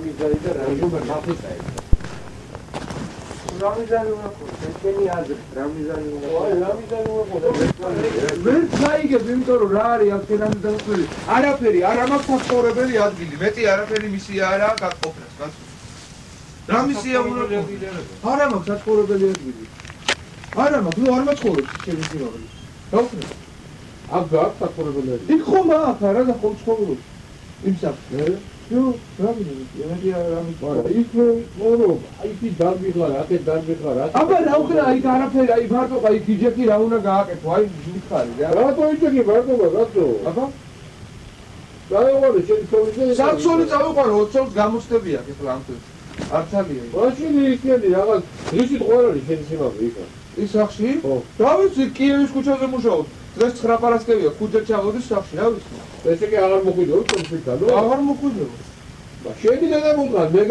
რამიზანი და რამიზანი. რამიზანი უნდა იყოს, შენი აზრით რამიზანი უნდა იყოს. აი, რამიზანი უნდა იყოს. ვერ გაიგებ, იმიტომ რომ რა არის აქ შენამდე დაუწევი. არაფერი, არ მაქვს საცხოვრებელი ადგილი. მეტი არაფერი მისია არაა გაკოფრას, კაცო. რა მისია უნდა იყოს? არა მაქვს საცხოვრებელი ადგილი. არა მაქვს, ნუ არ მაცხოვრებ შენი სიმაღლე. გავხსნა. აქ გაქვს საცხოვრებელი ადგილი. იქ ხომ აქ არა და ხომ ცხოვრობ. იმ საფრთხე ნუ რამე არა ის მორო აი დარბი ხარ აქეთ დარბი ხარ აბა რა უხრა აი არაფერი აი მარტო აი იჯეკი რა უნდა გააკეთო აი მიხარი რა რატო იჯეკი მარტო რატო აბა დაეღორე შენი სოლიდე საქსონი წავიყვანო 20 წელს გამოსდები აქ ეხლა ამ წელს არც არის მაშინ იქნები რაღაც რისი ყვარალი შენი სიმაღლე იქა ის სახში ხო დავიცი კიევის ქუჩაზე მუშაობ დღეს 9 პარასკევია ქუჩა ჩავოდის სახში რა ვიცი ესე კი აღარ მოგვიდო კონფლიქტალო აღარ მოგვიდო შენი და მომყარ მე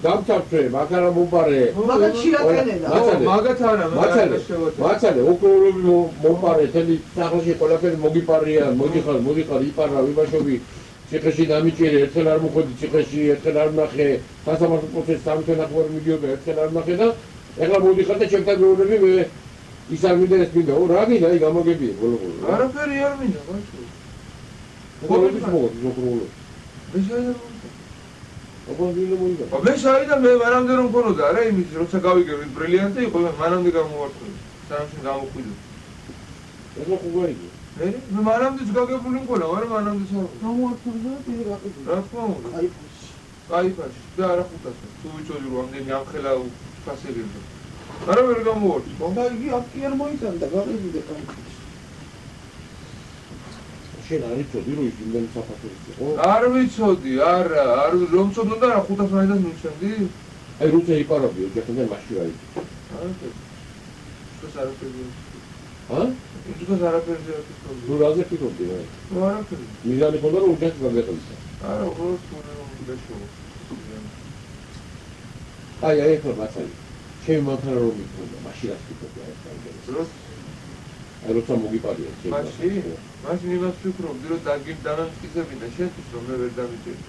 გამწარწვე მაგარა მომპარე მაგათ შეატენენა მაგათ არა მაცალე უკროლები მომპარე თელი სახლში ყველაფერი მოგიპარია მოდიხარ იპარა ვიბაშობი ციხეში დამიჭირე ერთხელ არ მოხვედი ციხეში ერთხელ არ ნახე სასამართლო პროცესი 3 თვე ნახევარი მიდიოდა ერთხელ არ ნახე და ეხლა მოდიხარ და ჩემთან მეუბნები მე ის არ მინდა ეს მინდა რა გინდა აი გამოგებია ბოლო არაფერი არ მინდა ბაჭო ხოლმე მოგო მე საიდან მე მანამდე რომ მქონოდა რა იმის როცა გავიგებ ის ბრილიანტი იყო მანამდე გამოვარკვევი სამში გამოხვიდე ეხლა ხო გაიგე მე მანამდეც გაგებული მქონა მაგრამ მანამდეც არ გამოვარკვევდა პირი გაყიდე რა თქმა უნდა კაიფაში და არა ხუთასი თუ ვიცოდი რომ ამდენი ამხელა ფასებია მაგრამ ვერ გამოვარკვევ ხო და იგი აქ კი არ მოიწონდა გაყიდე კაიფაში შენ არ იცოდი რომ ის იმდენი საფასურის იყო? არ ვიცოდი, არა, არ რომ ცოდნოდა რა 500 მაინც მივჩენდი? აი როცა იპარობი ოჯახიდან მაშინ რა იცი? ეს არაფერი. ჰა? ეს არაფერი არ ვიცოდი. ნუ რაზე ფიქრობდი რა? ნუ არაფერი. მიზანი ხონდა რომ ოჯახი გაგეყოლისა. არა, უბრალოდ გაშო. აი ეხლა მაცალი. ჩემი მანქანა რომ მიქონდა, მაშინ რა ფიქრობდი აი ეს? აი როცა მოგიპარია ჩემი. მაშინ იმას ვფიქრობდი რომ დაგიმტკიცებინა შეთვის რომ მე ვერ დამიჭირე.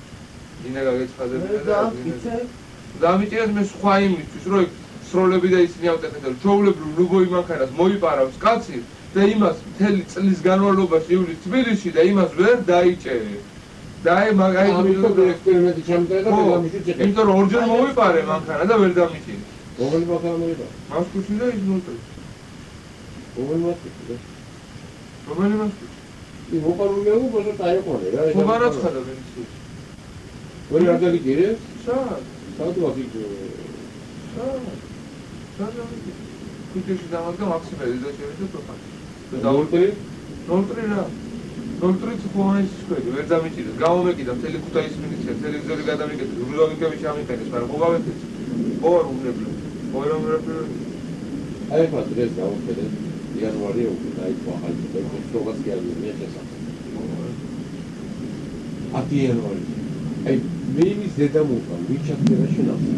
ინა გაგეცხადებინა და დამიჭირეთ მე სხვა იმისთვის რომ სროლები და ისინი ავტეხეთ რომ ჩაულებრივ ნუბოი მანქანას მოიპარავს კაცი და იმას მთელი წლის განმავლობაში ივლის თბილისში და იმას ვერ დაიჭერე. და აი მაგარი ექსპერიმენტი ჩამწერე და მე დამიჭირე. იმიტომ რომ ორჯერ მოიპარე მანქანა და ვერ დამიჭირე. რომელი მანქანა მოიპარე? მასკუჩი და ის ნუტრი. რომელი მასკუჩი? რომელი მასკუჩი? I მოყარულია უბრალოდ დაიყვანე რა. ხომარაც ხადა ვენცი. ვერ არ დაგიჭირე? სად ვაგიჭირე? ქუჩაში დამადგა მაქსიმელი და შეიძლება თოხა. და დაურტრი? ნოლტრი რა. ნოლტრიც ხომანის სკვედი ვერ დამიჭირეს. გამომეკიდა მთელი ქუთაის მილიცია, ტელევიზორი გადამიკეთე, რუდოლიკები ჩამიყენეს, მაგრამ ხო გავეთეთ. ხო არ უნებლიო. ხო არ უნებლიო. აი ხა დღეს გავუხედეთ. იანვარი უკვე დაიწყო ახალი პროცესი არის შესაძლებელი. 10 იანვარი. აი მე იმის დედამოყვა, ვიჩახერა შენახში.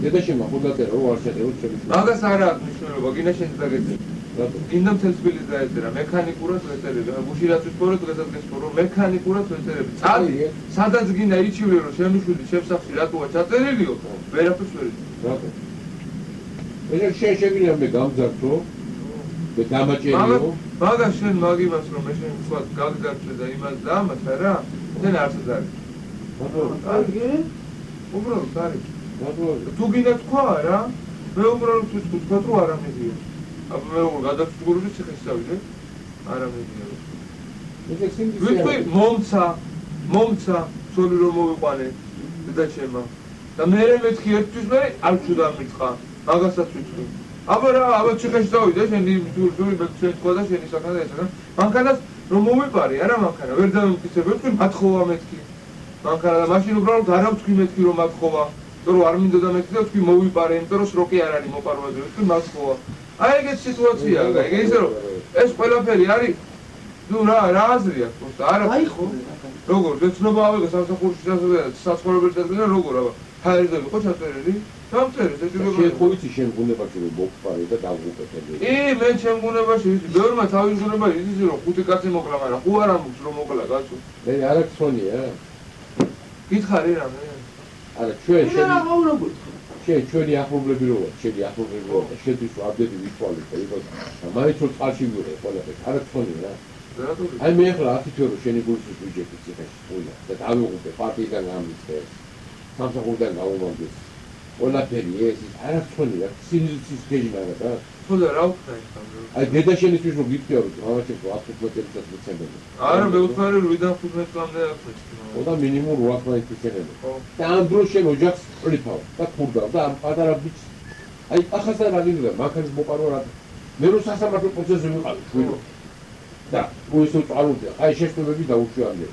დედა შემახოდაწერა რომ არ შეეძლო ჩემს. მაგას არა აქვს მნიშვნელობა, გინდა შენ დაგეწერე. რატო? გინდა მთელს თბილისს დაეწერა, მექანიკურად ვეწერები, გუშინაცის პორო დღესაც პორო, მექანიკურად ვეწერები. წადი, სადაც გინდა იჩივე რომ შემიშვიდი შემსახში რატოა ჩაწერილიო? ვერაფერს ვერ იცი. რატო? ეს შეგვიძლია მე გამძარცო და დამაჭერიო მაგას შენ მაგიმას რომ მე შენ თქვა გაგძარცე და იმას და ამას არა შენ არც არის კარგი უბრალოდ არის თუ გინდა თქვა რა მე უბრალოდ თქვა რომ არ ამედია აბა მე უბრალოდ გადავწყვიტე ციხეში წავიდე არ ამედია ვიტყვი მომცა სული რომ მოვიყვანე და ჩემმა და მე მეთქი ერთვის მე არ ჩუდამიწყა მაგასაც ვიტყვი. აბა რა, აბა ციხეში დავიდე, შენი თურთური მეკცენ თქვა და შენი საქნა და ესა. მანქანას რომ მომიპარე, არა მანქანა, ვერ დამიმტკიცებ, ვიტყვი მათხოვა მეთქი. მანქანა და მაშინ უბრალოდ არ ავთქვი მეთქი რომ მათხოვა. იმიტომ რომ არ მინდოდა მეთქი და ვთქვი მოვიპარე, იმიტომ რომ სროკი არ არის მოპარვაზე, ვიტყვი მათხოვა. აი ეგეთ სიტუაციაა, ეგ ისე რომ ეს ყველაფერი არის ნუ რა აზრი აქვს просто არა ხო? როგორ გეცნობა ავიღო სამსახურში საცხოვრებელი ადგილი როგორ აბა ფაერები ხო ჩაწერილი? სამწერე შენ ხო იცი შენ გუნებაში რომ მოგპარე და დავუყეთები. მე ჩემ გუნებაში ვიცი, ბევრმა თავის გუნებაში იცი რომ 5 კაცი მოკლა, მაგრამ ხო არ ამბობს რომ მოკლა კაცო. მე არ აქვს ხონია. გითხარი რამე? არა ჩვენ შენ რა გაუნაგოთ? ჩვენი ახლობლები რო ვარ, შენი ახლობლები რო ვარ, შედის აბდები ვიჩვალეთ, იყო მაინც რომ წყალში ვიყო ყველაფერს, არა თქონი რა. აი მე ახლა 10 თვე რო შენი გულში ვიჯექი ციხეში ყויה და დავიღუპე პარტიიდან გამიწე. სამსახურიდან გავუმოვდეს. ყველაფერი ეს არა თქონი რა, სინიზის გეჟინა რა. ხო და რა ვქნა ის ამ? აი დედა შენისთვის რო გიქცია რომ მამაჩემ 15 წელიწადს მიცემდნენ. არა მე ვთქვი 8-დან 15 წლამდე აქვს. და მინიმუმ 8 მაინც მიცემდნენ. ხო. და ამ დროს შენ ოჯახს ყრიფავ და ხურდავ და ამ პატარა ბიჭს აი ახასა რა გინდა მანქანის მოყარო რა მე რო სასამართლო პროცესზე ვიყავი შვილო და უისო წალუდია აი შეშტობები დაუშვამდე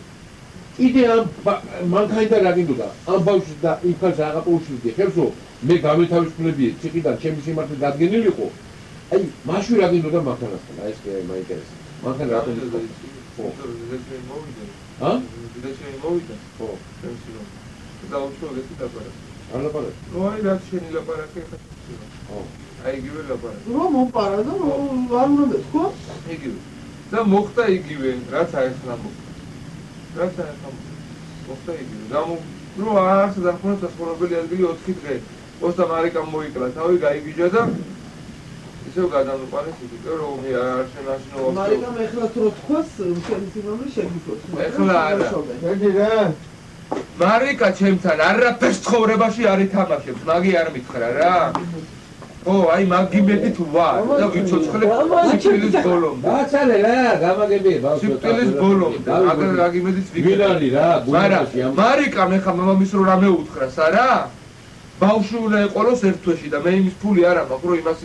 კიდე ამ მანქანიდან რა გინდა ამ ბავშვს და იმ ხალხს რაღა პოუშლიდი ხევსო მე გამეთავისუფლები ციხიდან ჩემი სიმართლე დადგენილიყო აი მაშინ რა გინდა მანქანასთან აი ეს მაინტერესა მანქანა რა გინდა ხო ა? დედაშენი მოვიდა. ხო. შემსი რომ. და უცხოეთი დაბარაკე. არ ლაპარაკე. ნუ აი რაც შენი ლაპარაკე ხა. ხო. აი იგივე ლაპარაკე. რომ მომპარა და არ უნდა მეთქო? იგივე. და მოხდა იგივე, რაც აეხლა მოხდა. რაც აეხლა მოხდა იგივე. ნუ არც დაახლოებით სასწავლებელი ადგილი 4 დღე. პოსტა მარიკამ მოიკლა, თავი გაიგიჯა და ისევ გადამოყარეს იქ რომ მე არ შემაშინო. მარიკამ ეხლა თუ რო თქვას, შენი სიმამრე შეგიფოს. ეხლა არა. შედი რა. მარიკა ჩემთან არაფერს ცხოვრებაში არ ითამაშებს, მაგი არ მითხრა რა. ო, აი მაგი მეტი თუ ვარ და ვიცოცხლე სიკვდილის ბოლომდე. დაცალე რა, გამაგები ბავშვი. სიკვდილის ბოლომდე. აგერ მაგი მეტიც ვინარი რა, გულაში ამ. მარიკამ ეხლა მამამის რო რამე უთხრას არა? ბავშვი უნდა ეყოლოს ერთ თვეში და მე იმის ფული არ მაქვს, რომ იმას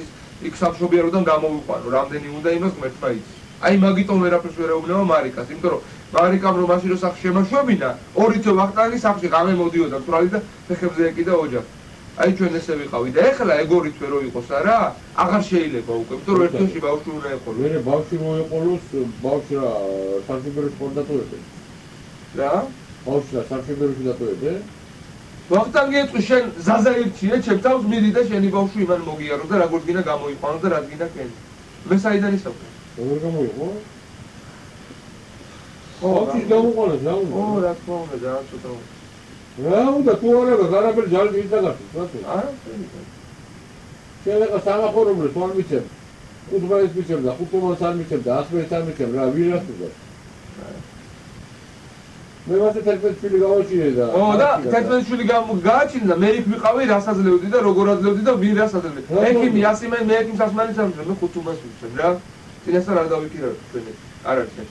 იქ სამშობიაროდან გამოვიყვანო, რამდენი უნდა იმას ღმერთმა იცის. აი მაგიტომ ვერაფერს ვერ ეუბნება მარიკას, იმიტომ რომ მარიკამ რომ მაშინ რო სახში შემაშვებინა, 2 თვე ვახტანგი სახში ღამე მოდიოდა თვრალი და ფეხებზე ეკიდა ოჯახს. აი ჩვენ ესე ვიყავი და ეხლა ეგ 2 თვე რო იყოს არა, აღარ შეიძლება უკვე, იმიტომ რომ ერთ თვეში ბავშვი უნდა ეყოლოს. მე ბავშვი რო ეყოლოს, ბავშვი რა სამშობიაროში პორტატოებდა. რა? ბავშვი რა სამშობიაროში დატოვებდა? ვახტანგი ეთქვი შენ ზაზა ირჩიე, ჩემ თავს მიდი და შენი ბავშვი იმან მოგიარო და როგორც გინდა გამოიყვანო და რაც გინდა კენი. მე საიდან ისაუბრე? როგორ გამოიყო? ბავშვის გამოყოლეს რა უნდა? ო, რა თქმა უნდა, რა ცოტა. რა უნდა თუ არა გარაბელი ჯალით იცაგართოს, რა თქმა უნდა. არა, შენ ახლა სამახორობლებს არ მიცემ. ხუთბაის მიცემ და ხუთომას არ მიცემ და 100-ს არ მიცემ რა, ვირას უნდა? მე მასე 11 შვილი გავაჩინე და ო და 11 შვილი გააჩინე და მე იქ ვიყავი რას აძლევდი და როგორ აძლევდი და ვინ რას აძლევდი. ექიმი ასიმენ მე ექიმს ასმანის ამბობ მე 5 უმას ვიცემ რა. წინასწარ არ დავიქირავ თქვენი. არ არის ეს.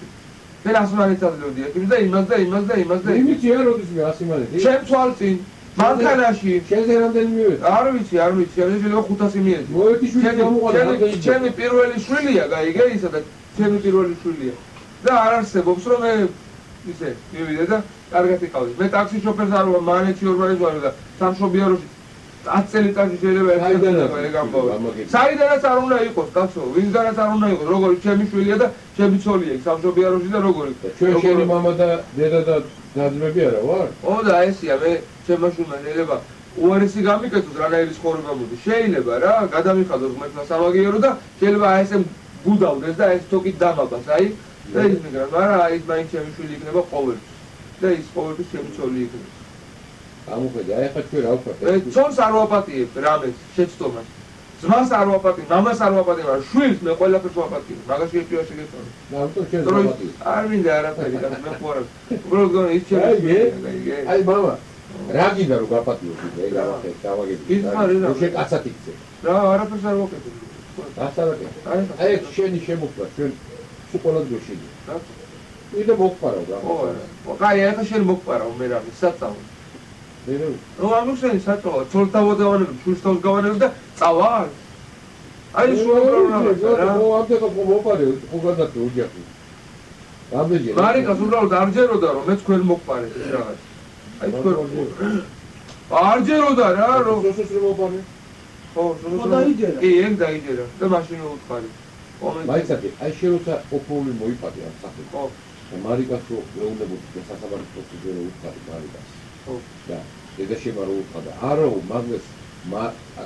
მე ასმანის აძლევდი ექიმს და იმას და იმას და იმას და იმითი არ როდის მე ასიმანეთი? ჩემ თვალწინ მანქანაში შენზე რამდენი მივედი? არ ვიცი, მე შეიძლება 500 მიედი. მოედი შვილი გამოყოლა. ჩემი პირველი შვილია, გაიგე ისა და ჩემი პირველი შვილია. და არ არსებობს რომ მე ისე მივიდე და კარგად იყავდი. მე ტაქსი შოფერს არ ვარ, მანეთი ორბანის ვარ და სამშობიაროში 10 წელიწადში შეიძლება ეგ ამბავი. საიდანაც არ უნდა იყოს, კაცო, ვინგანაც არ უნდა იყოს, როგორი ჩემი შვილია და ჩემი ცოლია იქ სამშობიაროში და როგორი. ჩვენ შენი მამა და დედა და დაძმები არა ვარ? ო და ესია მე ჩემმა შვილმა შეიძლება უარესი გამიკეთოს რანაირი ცხოვრება მოდი. შეიძლება რა, გადამიხადოს ღმერთმა სამაგიერო და შეიძლება აი ესე გუდავდეს და ეს თოკით დამაბას, აი და ის მიგრა, მაგრამ აი ის მაინც ჩემი შვილი იქნება ყოველთვის. და ის ყოველთვის ჩემი ცოლი იქნება. გამოხედე, აი ახლა ჩვენ რა ვქოთ? ცოლს არ ვაპატიებ რამეს, შეცდომას. ძმას არ ვაპატიებ, მამას არ ვაპატიებ, მაგრამ შვილს მე ყველაფერს ვაპატიებ. მაგაში ეჭვია შეგეწონა. ნამდვილად შენ ვაპატიებ. არ მინდა არაფერი, მე ხო არა. უბრალოდ გონი ის ჩემი. აი მამა, რა გინდა რომ გაპატიო კიდე, ეგ ამახეთ, დავაგები. რომ შენ კაცად იქცე. რა, არაფერს არ ვაკეთებ. ასარაკე. აი შენი შემოხდა, ჩვენ სულ დროში. რა? ვიდა მოგყარავ რა. ო, კაი, ახლა შენ მოგყარავ მე რა, საწავო. ნუ ამუშენი საწავო, ცოლთავდავანები, შვილთავს გავანებ და წავალ. აი შუაბრალო რა. ო, ამდენო მოპარე, ხო გადაწე ოჯახი. რამდენჯერ? მარიკას უბრალოდ არ ჯეროდა რომ მე თქვენ მოგყარეთ ეს რაღაც. აი თქვენ არ ჯეროდა რა რომ სოსოს რომ მოპარე. ხო, დაიჯერა. კი, ეგ დაიჯერა და მაშინ უთხარი. მაიცაკი, აი შენოცა ოფოლი მოიფადე ამ სახით. ხო. მარიკას რო ეუბნებოდი და სასაბარო პროცედურა უთხარი მარიკას. ხო. და დედა შემა რო უთხარ და არა მაგას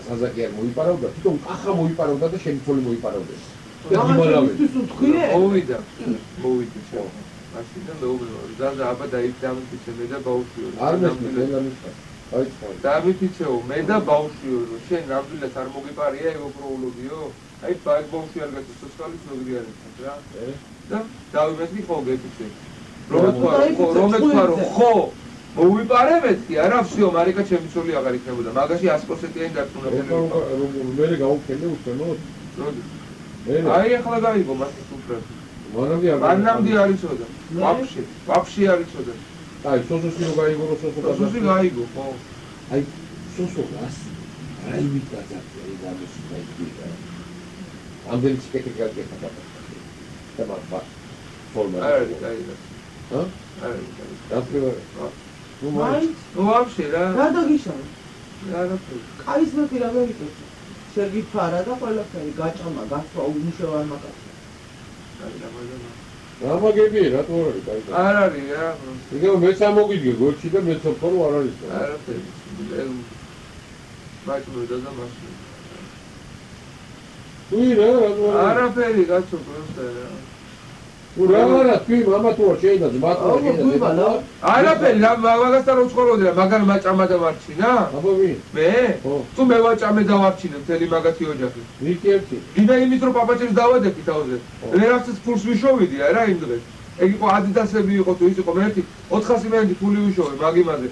საზაკი არ მოიპარავდა, თვითონ კახა მოიპარავდა და შენი ცოლი მოიპარავდა. მამაშენისთვის უთქვიე? მოვიდა. მაშინ და მეუბნება ზაზა აბა დაიფიცე მე და ბავშვიო არ მესმის მე გამიხარ აი დაიფიცეო მე და ბავშვიო რომ შენ ნამდვილად არ მოგიპარია ევროპროულობიო აი ბავშვი არ გაწევს სოციალის მოგრიანებთან რა და დავიმეთქი ხო გეფიცე რომ ეთქვა ხო მოვიპარებეთქი არა всё მარიკა ჩემი ცოლი აღარ იქნებოდა მაგაში 100%-იანი დარწმუნებული მე გავუქენე უცნოდ აი ახლა გაიგო მას უბრალოდ მანამდე არ იცოდა ვაფშე არ იცოდა აი სოსოსი რო გაიგო რო სოსი გაიგო ხო აი სოსოს აი ვიტაძა აი გამოსი დაიწყო ამდენი სპექტაკლი გაკეთდა და მაგ ფორმა აი ჰა აი ნუ ვაფშე რა გადაგიშალა არა კაის მეტი რა გაიგო შეგიფარა და ყველაფერი გაჭამა გასვა უმუშევარ მაგას გამაგები რატო არ არის კაი არ არის რა იგივე მეც ამოგიდგე გოლში და მეც ხოლო არ არის არაფერი მაჭმოდა და მასში უი რა არაფერი კაცო პროსტა რა ურამარა თქვი მამა თუ არ შეიძლება ძმაო გუიბალა არაფერი რა მაგასთან უცხოლოდი რა მაგარ მაჭამა და ვარჩინა აბა ვინ მე თუ მე ვაჭამე და ვარჩინე მთელი მაგათი ოჯახი ვიკი ერთი იმე იმით რომ პაპაჭებს დავადები თავზე ვერაფერს ფულს ვიშოვიდი რა იმ დღეს ეგ იყო ადიდასები იყო თუ ის იყო მე ერთი 400 მანეთი ფული ვიშოვე მაგ იმაზე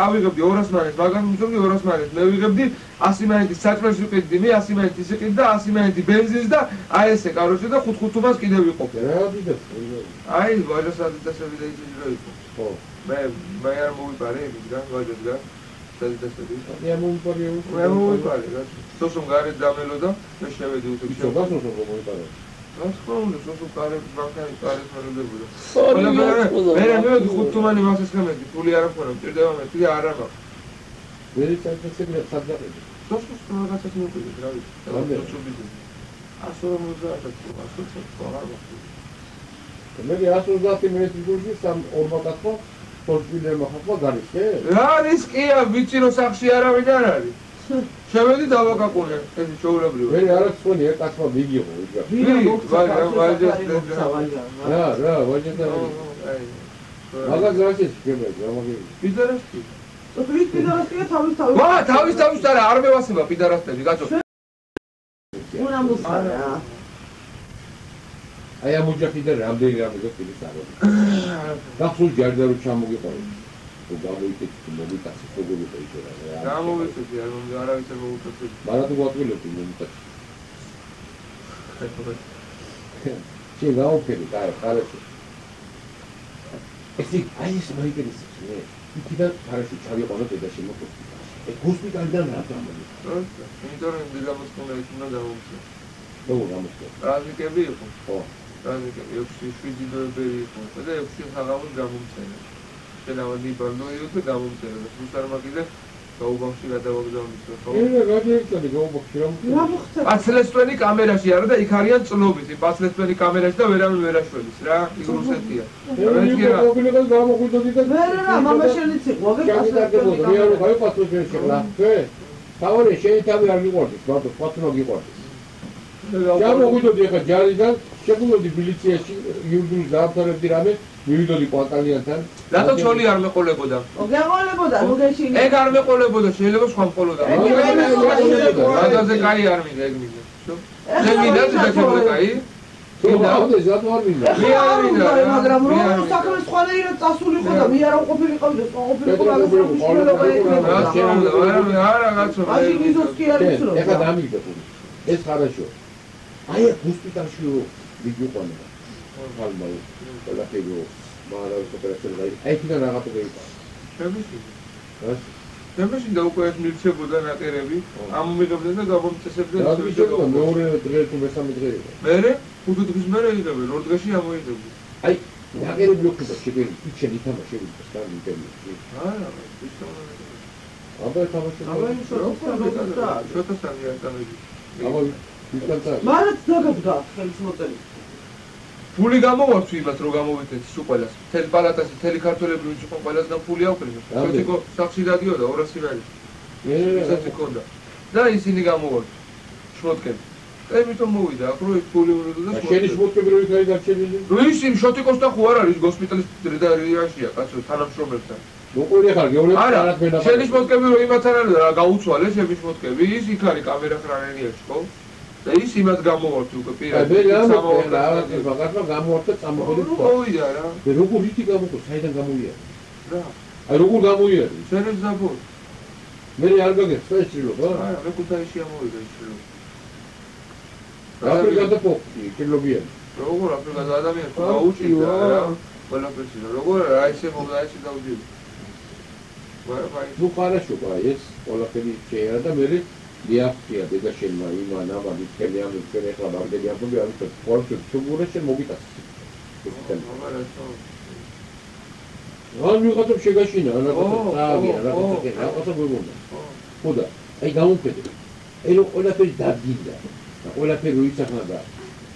ავიღებდი 200 მანეთს მაგას ვიშოვდი 200 მანეთს მე ვიღებდი 100 მანეთის საჭმელს ვიყიდი მე 100 მანეთის იყიდი და 100 მანეთი ბენზინს და აი ესე კაროჩე და 5 თუმას კიდევ ვიყოფე რა ადიდას აი ვაჟას ადიდასები და ისე რა იყო ხო მე არ მოვიპარე იმისგან ვაჟასგან ადიდასები მე მოვიპარე მე მოვიპარე რა სოსომ გარეთ დამელოდა მე შევედი უთო სოსომ მოვიპარე რაც ხოლმე სოსო კარებს ბანკარი კარებს მეროდებოდა მე 5 თუმანი მასეს ხემედი ფული არ აქვს მჭირდება მე თი არა მაქვს ვერი წაიწები საძაღები სოსოს რაღაცას მოვიდეთ რა ვიცი სოცუბიზე 150 მე 130 მეტრი გულში 40 სორტილე მოხდა გარიშე რა რისკია ვიცი რომ სახში არავინ არ არის შევედი დავაკაკუნე ეს შეულებრივია მე არაც ხონი კაცმა მიგიღო იჯა რა ვაჟეთა მაგას რაშიც გემე გამოგი პიდარასტი ის პიდარასტია თავის ვა თავის არა არ მევასება პიდარასტები კაცო უნდა მოსარა აი ამ ოჯახიდან რამდენი რამე გქონდეს არა გახსოვს ჯარდა რომ ჩამოგიყავი თუ გამოიწეცი მომიტაცი როგორი შეიძლება რა გამოვიწეცი არავის არ მოუწევს მაგრამ თუ გვატყილობდი მომიტაცი შენ გაუფერი და ხარაში ეს აი ეს მაიგერის ნე იქიდან ხარაში ჩავიყვანო და შემოხვდი ეს ჰოსპიტალიდან რა გამოდი იმიტომ რომ დილამოსკოლა ის უნდა გამოვიწე როგორ გამოსკო რაზიკები იყო ხო რაზიკები 6-7 დოლარი იყო და 6 საღამოს გამომწერა შენავდი ბარნოიო და გამომწერა და სუსარმაკიზე გაუბახში გადავაგზავნეს ხო? გადაიქცევი გაუბახში რა მოხდა? პაცლესტვენი კამერაში არა და იქ არიან წლობით, პაცლესტვენი კამერაში და ვერავინ ვერ აშველის რა, იქ რუსეთია. მოგილებას გამოგვიდოდი და რა, მამა შენიც იყო, გასაგებია, მე არ ვიყავი პაცლესტვენში რა. თავი შენი თავი არ გიყვარდეს, ბატონო, პაცლო გიყვარდეს. გამოგვიდოდი ახლა ჯარიდან, შეგვიდოდი მილიციაში, იურგულის დააფთრებდი რამე მივიდოდი კვარტალიანთან. რატო ჩოლი არ მეყოლებოდა? გეყოლებოდა, მოგეშინე. ეგ არ მეყოლებოდა, შეიძლება სხვა მყოლოდა. მაგაზე კაი არ მინდა ეგ მინდა. ეგ მინდა და ჩემო კაი. მინდა ზატო არ მინდა. მე არ მინდა, მაგრამ რომ საქმე სხვანაირად წასულიყო და მე არ ყოფილიყავი და სხვა ყოფილიყო მაგას არა კაცო. მაშინ იზოს კი არ იცნობდა. ეხლა დამიგდა ფული. ეს ხარაშო. აი ჰოსპიტალში ვიგიყვანა. ხალმალ ყველაფერი მაგრამ ოპერაცია აი იქიდან რაღაცა გაიყვა. შემეში და უკვე ეს მილჩებოდა ნაკერები, ამომიღებდნენ და გამომწესებდნენ რა ვიცი მეორე დღე თუ მესამე დღე იყო. მერე 5 დღის მერე იღებენ, 2 დღეში ამოიღებდნენ. აი ნაკერები ოქროს შეგერი, იქ ითამაშე ვიდეოს და ინტერნეტში. არა, ის აბა თამაში. აბა ის შოთა სამიარტამები. აბა ვიკანცა. მარად დაგაბდა ხელის მოწელი. ფული გამოვარცვი იმას რომ გამოვეთეთ სულ ყველას. თელ პალატაში, თელი ქართველები ვინც იყო ყველასგან ფული აუყრინა. შეთიკო სახში დადიოდა 200 ლარი. ესაც იქონდა. და ისინი გამოვარცვი. შმოტკები. ამიტომ მოვიდა, აქ რო ის ფული უნდა და შენის მოთქმები რო იქ არის დარჩენილი. ის იმ შოტიკოსთან ხო არ არის ჰოსპიტალის რედაქციაში კაცო თანამშრომელთან. მოყვერია ხარ გეუბნები არა, შენის მოთქმები რო იმათთან არის რა გაუცვალე შენის მოთქმები, ის იქ არის კამერა ხრანენიაში ხო? და ის იმათ გამოვართ უკვე პირად. მე რაღაცა გამოვართ და წამოხვედი თქვა. მოვიდა რა. მე როგორ ითი გამოვხო, საიდან გამოვიარე? რა. აი როგორ გამოვიარე? შენის დაბო. მე არ გაგეცს ეს შილობა? არა, მე ქუთაისში ამოვიდა ის შილობა. აფრიკაზე პოპი, კილობიანი. როგორ აფრიკაზე ადამიანს გაუჭირდა რა. ყველაფერს როგორ რა ისე მოვიდა ისე დავდივი. ну хорошо, ეს ყველაფერი შეერა და მე მიაღწია დედაშენმა იმან ამან იქნები ამ ჩვენ ახლა ბაგდები ამბობი ამით ყოველთვის სულ შენ მოგიტას. ან ვიღაცა შეგაშინა რაღაცა მეგონა. ხოდა, აი გამომხედე. აი რო ყველაფერი დადგინდა და ყველაფერი ისახნა და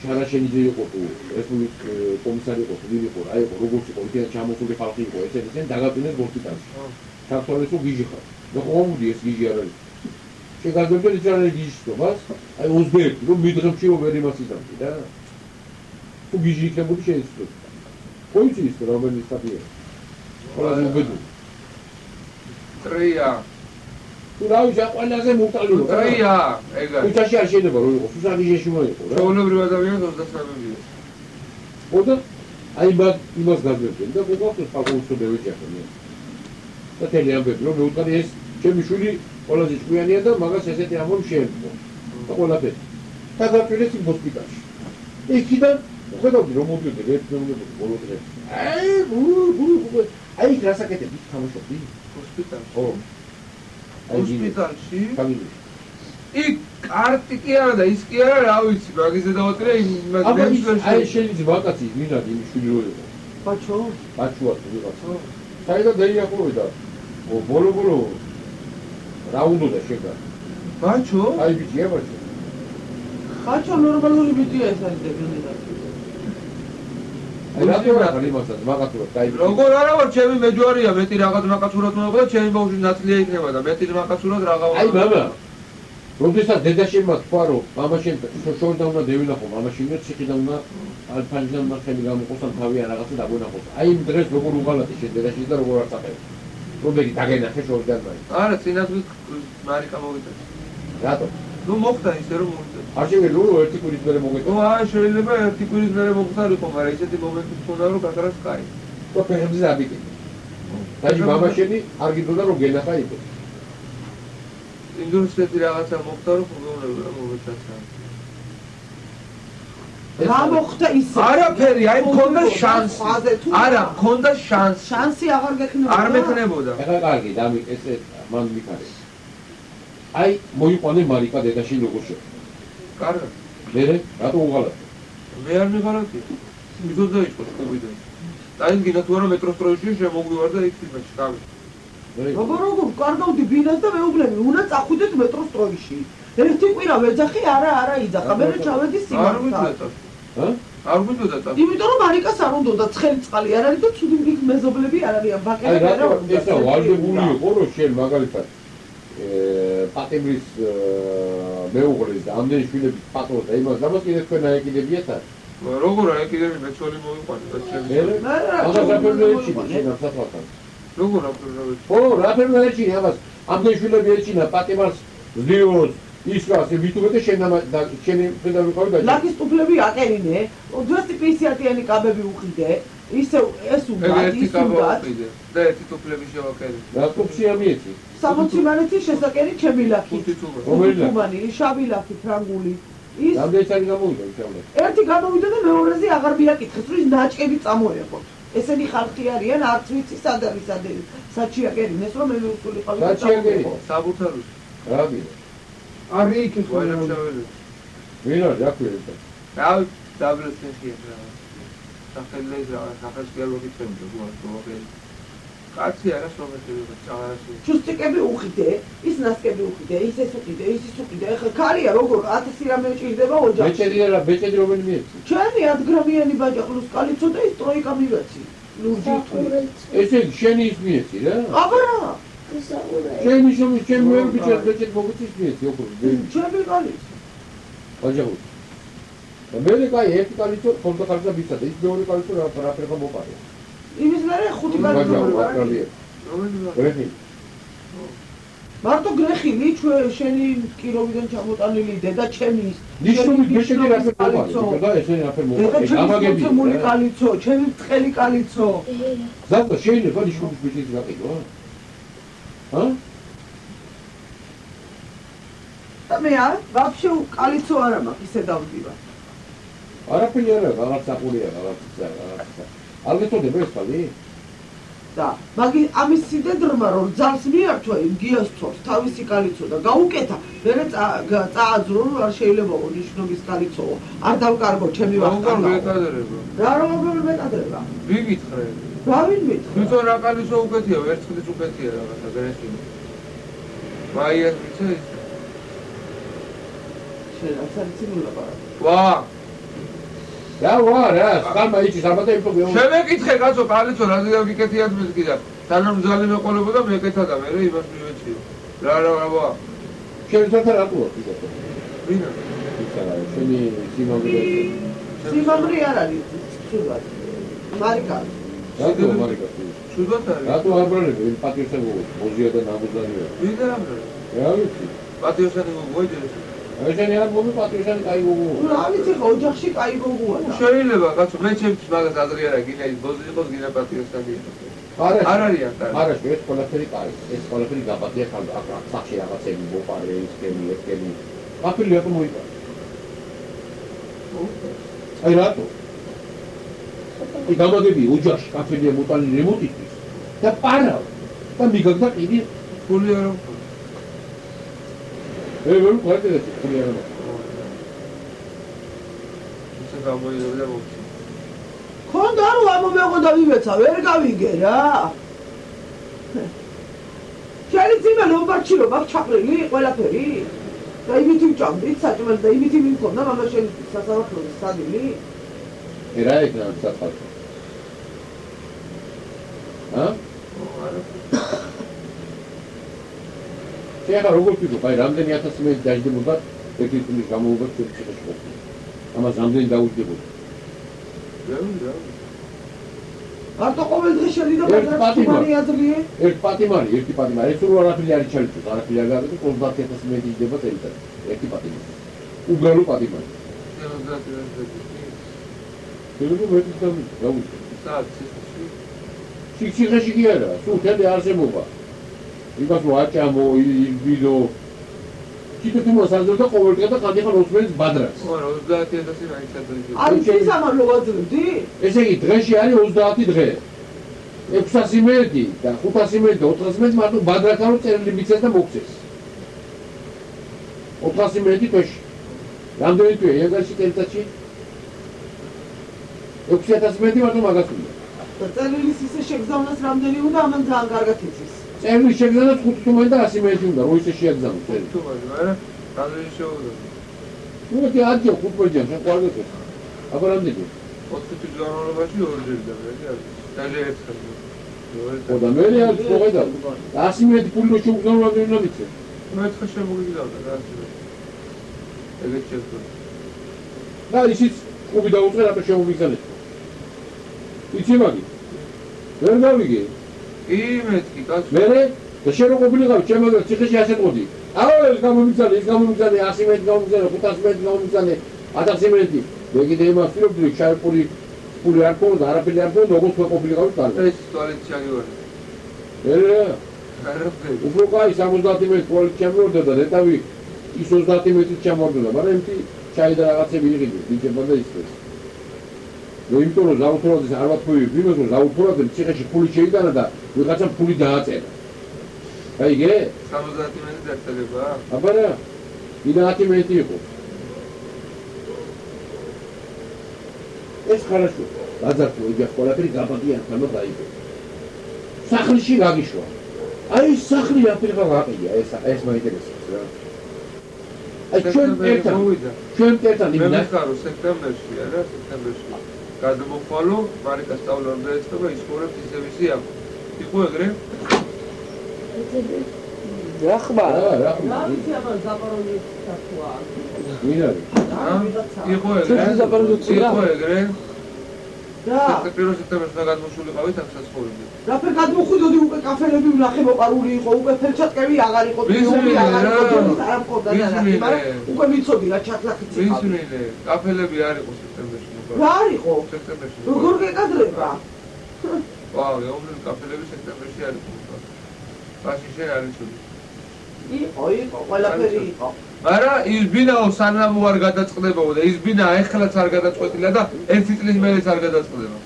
ჩარაშენიძე იყო თუ რესპუბლიკის კომისარი იყო, თუ იყო რა იყო, როგორც იყო, იქიდან ჩამოსული ხალხი იყო, ესენ დაგაყენეს ჰოსპიტალში. საქართველოს გიჟი ხარ. და ხომოდი ეს გიჟი არ არის. შეგაგებდი ის არის გიჟისობას, აი 21 რომ მიდღებში რომ ვერ იმასიდამდი რა. თუ გიჟი იქნებოდი შეიძლება. პოლიციის რომელი სტატია. ყველაზე უბედური. ტრია. თუ რა ვიცი, ყველაზე მოკალიო. ტრია, ეგა. უჩაში არ შეიძლება რომ იყოს, უსაგიჟეში მოიყო რა. ჩვეულებრივ ადამიანს 23-ია. ხოდა აი იმას გაგვერდნენ და მოგვაქვს პაკულსობები ეჯახდნენ. და თელი ამბები რომ მეუთხარი ეს ჩემი შვილი ყველაზე ჭკვიანია და მაგას ესეთი ამბობი შეერწყო. და ყველაფერი. და დაგვირეს იმ ჰოსპიტალში. იქიდან ხედავდი რომ მოდიოდი ერთ მეუბნებოდი ბოლო დღეს. აი გასაკეთები თამაშობდი ჰოსპიტალში. ო. ჰოსპიტალში? ფამილიაში. იქ კარტი კი არა და ის კი არა, რა ვიცი, მაგიზე დავატირე იმას აი შეიძლება ვაკაცი მინადი იმ შვილი რო იყო. ბაჩო? ბაჩოა ვიღაცა. საერთოდ დაიახურა. ბოლო რა უნდა შეგა? ბაჩო? აი ბიჭია ბაჩო. ბაჩო ნორმალური ბიჭია ეს არის დებილიდან. აი რატო რა იმასაც მაგათურად დაიბი. როგორ არა ვარ, ჩემი მეჯვარია, მეტი რაღაც მაკაცურად უნდა და ჩემი ბავშვი ნათლია იქნება და მეტი მაკაცურად რაღა. აი მამა. როდესაც დედაშენმა თქვა რომ მამაშენ შორდა უნდა დევინახო, მამაშენო ციხიდან უნდა ალფანჯიდან მარხები გამოყოსან თავი ან რაღაცა დაგვენახოს. აი იმ დღეს როგორ უღალატე შენ დედაშენს და როგორ არ წაყევ. რომელი დაგენახე შორიდან მაინც. არა, წინასწარ მარიკა მოვიდა. რატო? ნუ მოხდა ისე რომ მოვიდა. არ შეგეძლო ერთი კვირის მერე მოგეწა. ო აი შეიძლება ერთი კვირის მერე მოხდარიყო, მაგრამ ისეთი მომენტი მქონდა რომ გაგრას კაი. და ფეხებზე აბიკე. დაჟი მამაშენი არ გინდოდა რომ გენახა იყო. ინდუსტრიები რაღაცა მოხდა რომ პრობლემები რა მოვეცაცა. რა მოხდა ისე? არაფერი, აი მქონდა შანსი. არა, მქონდა შანსი. შანსი აღარ გექნებოდა. არ მექნებოდა. ეხლა კარგი, დამი ესე მან მიქარე. აი მოიყვანე მარიკა დედაშენ როგორ შე. კარგად. მე რატო უღალატე? მე არ მიყაროდი. მიდოდა იყო სკუბიდან. დაინგინა თუ არა მეტროსტროიში შემოგვივარ და იქ ფილმებში გავი. როგორ კარგავდი ბინას და მეუბნები, უნდა წახვიდეთ მეტროსტროიში. ერთი კვირა ვეძახი, არა იძახა, მე ჩავედი სიმართლე. არ გვინდოდა და იმიტომ რომ მარიკას არ უნდოდა ცხელი წყალი არ არის და ცუდი მეზობლები არ არიან ბაკერები არა უნდა ესა ვალდებული იყო რომ შენ მაგალითად პატიმრის მეუღლეს და ამდენი შვილების პატრონს და იმას გამოს კიდე თქვენ აეკიდებიათ არ როგორ აეკიდები მეცოლი მოიყვანე და ჩემი მაგას რაფერმეჩი შენ ამ საფრთხეს როგორ აფერმეჩი ო რაფერმეჩი ამას ამდენი შვილები ეჩინა პატიმარს ზიოს ისრას ვიტუვეთე შენ ფედერ ვიყავი და ლაკის ტუფლები აკერინე 250-იანი კაბები უყიდე ისე ეს უნდა ის უნდა და ერთი ტუფლები შევაკერე რა ტუფსია მიეცი 60 მანეთის შესაკერი ჩემი ლაკი რომელი შავი ლაკი ფრანგული ის რამდენი წელი გამოვიდა ისე ერთი გამოვიდა და მეორეზე აღარ მიაკითხეს რომ ის ნაჭკები წამოეყოთ ესენი ხალხი არიან არც ვიცი სად არის საჩიაკერინეს რომ მე ვიყავი საჩიაკერი საბუთარუს რა გინდა არ იქეს ყველაფერი. ვინა დაკვირდა. რა დაბლესში რა. სახელის რა, სახელის გელოგი წემდა გუასოველი. კაცი არა სომეხები წავარაში. ჩუსტიკები უყიდე, ის ნასკები უყიდე, ის უყიდე, ის უყიდე. ახლა ქარია როგორ 1000 რამე უჭირდება ოჯახში. ბეჭედი რომელი მიეცი? ჩვენი 10 გრამიანი ბაჭყლუს კალიცო და ის ტროიკა მივეცი. ლურჯი თუ. ესე შენი ის მიეცი რა? აბა ჩემი შემი ჩემი ვერ ბიჭებს ბეჭედ მოგიწის მიეცი ოქრო. ჩემი კალიცო. ვაჯახუთი. მე კაი ერთი კალიცო ხონდა ხარჯა ვიცადა, ის მეორე კალიცო რა ფერხა მოპარე. იმის მერე ხუთი კალიცო ვაჯახუთი. გრეხი. მარტო გრეხილი შენი კიროვიდან ჩამოტანილი დედა ჩემის. ნიშნული გეშენი რა ფერ მოპარე. და ესენი რა ფერ მოპარე. გამაგები. მული კალიცო, ჩემი თხელი კალიცო. ზატო შეიძლება ნიშნული გეშენი გაყიდვა? ჰა? და მე ვაფშე კალიცო არა მაქვს ისე დავდივა. არაფერი არა, რაღაც საყურია, რაღაცა. ალგეთოდებ ეს ხალი? და მაგი ამის სიდედრმა რომ ძალს მიართვა იმ გიასწორს თავისი კალიცო და გაუკეთა, მერე წააძრო რომ არ შეიძლება ნიშნობის კალიცოო. არ დავკარგო ჩემი ვახტანგა. რა რომ მეტადრება? ვიგითხრე. რა ვინ მითხრა? თვითონ რა კალიცო უკეთია, ვერცხლის უკეთია რაღაცა გრეხილი. მაიას ვიცი? შენ ასარიცი მოლაპარაკე. ვა! რა, ხალმა იცის ალბათ იმპო. შემეკითხე კაცო, კალიცო რაზე გავიკეთიათ მის კიდე. თანამ ძალი მეყოლებოდა მეკეთა და მე იმას მივეჩიო. ვა. შეიძლება რატოა კიდე? ვინა? იცარა, შენი სიმაგრე. სიმაგრე არ არის, ცუდად. მარიკა. რატო მარიკა? ცუდად არის. რატო აბრალები პატიოსანი მოზია და ნამოზანია? ვინ აბრალებს? რა ვიცი. პატიოსანი მოიძებს. ესენი არ მომი პატიოსანი კაი გოგოა. რა ვიცი ხო ოჯახში კაი გოგოა. შეიძლება კაცო, მე ჩემს მაგას აზრი არა, გინდა ის ბოზი იყოს, გინდა პატიოსანი იყოს. არ არიან კაცო. არა, ეს ყველაფერი კაი. ეს ყველაფერი გაბატია ხალხ სახში რაღაცები მოპარე, ესკენი. აფილი რატო მოიყვა? აი რატო? აი გამაგები ოჯახში კაფელია მოტანილი რემონტისთვის და პარავ და მიგაგდა კიდე ფული არ აქვს. ვერ ყვეთე ფული არ აქვს. ისე გამოიძებდა მოხდა. ხონდა რომ ამომეღო და ვიმეცა, ვერ გავიგე რა. შენი ძიმა ლომბარდში რომ აქვს ჩაყრილი ყველაფერი? და იმით ვჭამდით საჭმელს და იმით მიმქონდა მამა შენი სასამართლოს სადილი? რა იქნა საფათო? ჰა? შეიძლება როგორ ვთქვი, აი რამდენი 1000 მე დაიდებოდა ერთი წლის განმავლობაში ციხეში ყოფნა. ამას რამდენი დაუჯდებოდა? რა. მარტო ყოველ დღე შედიდა პატიმარი აზრიე? ერთი პატიმარი. ეს რო არაფერი არ ჩაიწოს, არაფერი არ გააკეთე, 30000 მე იდება წელიწად. ერთი პატიმარი. უბრალო პატიმარი. შეიძლება მეტი დავუჯდე. საათი ციხეში კი არა, სულ თელი არსებობა. იმას რო აჭამო, იბიდო. კიდე თუ მოსაზრდა ყოველ დღე და ხანდახან ოსმენს ბადრას. არა, 30000 მაინც ადრე. არ ის ამალო ვაძლებდი? ესე იგი დღეში არის 30 დღე. 600 მეტი და 500 მეტი და 400 მეტი მარტო ბადრათან რო წერილი მიცეს და მოგცეს. 400 მეტი თვეში. რამდენი თვეა ანგარიში წელიწადში? 6000 მეტი მარტო მაგას უნდა. და წერილის ისე შეგზავნას რამდენი უნდა ამან ძალიან კარგად იცის. წერილი შეგზავნას 5 თუმანი და 100 მეტი უნდა, რო ისე შეაგზავნოს წერილი. თუმანი, არა? აზრი შეუძლო. ნუ კი აჯა 5 პოინტი შენ ყოლგეთო. აბა რამდენი? 4 წუთის განმავლობაში ორჯერ და მე და ერთხელ. ხოდა მე არის მოღედა. 100 მეტი პული რო შეუგზავნა რამდენი უნდა მიცე? მე ერთხელ შემოგიგზავნა რა ასე. ეგეც შეძლო. და ისიც ყუბი დაუწყე რატო შემოგიგზავნეთ? იცი მაგი? ვერ გავიგე. იმეთკი კაცო. მერე და შენ რო ყოფილიყავ ჩემაგარ ციხეში ასე ტყოდი. აუ ეს გამომიგზავნე 100 მეტი გამომიგზავნე 500 მეტი გამომიგზავნე 1000 მეტი. მე კიდე იმას ვფიქრობდი რომ შარპული პული არ ქონდა, არაფერი არ ქონდა, როგორც ყოფილიყავ კარგი. ეს ტუალეტი ჩაგივარდა. მერე არაფერი. უფრო კაი 70 მეტი ტუალეტი ჩამოვარდა და ნეტავი ის 30 მეტი ჩამოვარდა, მაგრამ იმთი ჩაი და რაღაცები იყიდე, ბიჭებმა და ისწრეს. იმიტომ რომ ზაუთურაძეს არ ვათქვი, იმას რომ ზაუთურაძე ციხეში ფული შეიტანა და ვიღაცამ ფული დააწერა. აიგე? 70 მეტი დაწება? აბა რა. მინდა 10 მეტი იყო. ეს ხარაშო. დაძართო ოჯახ ყველაფერი გაბადიან თამა დაიგო. სახლში გაგიშვა. აი სახლი აფრიკა გაყია, ეს მაინტერესებს რა. აი ჩვენ ერთად მე ხარო სექტემბერში, არა, სექტემბერში. გადმოხვალო, მარიკა სწავლა უნდა ეწყება, ისხურებს ისევ ისე აქვს. იყო ეგრე? რა ხმა? რა რა ვიცი აბა ზაპოროჟიეს საკუა. ვინ არის? იყო ეგრე. რა? პირველ სექტემბერს უნდა გადმოშულიყავით აქ საცხოვრებლად. რაფერ გადმოხვიდოდი უკვე კაფელები ვნახე მოყარული იყო, უკვე ფერჩატკები აღარ იყო, ტიუმი აღარ იყო, არ მყავდა და რა, მაგრამ უკვე ვიცოდი რა ჩათლახიც იყო. ვისმენე, კაფელები არ იყო სექტემბერში. რა არ იყო? სექტემბერში. როგორ გეკადრება? ვაუ, ეუბნები კაფელები სექტემბერში არ იყო. მაშინ შენ არ იცოდი. იყო, ყველაფერი იყო. მაგრამ ის ბინაო სანამ არ გადაწყდებოდა, ის ბინა ეხლაც არ გადაწყვეტილა და ერთი წლის მერეც არ გადაწყდება.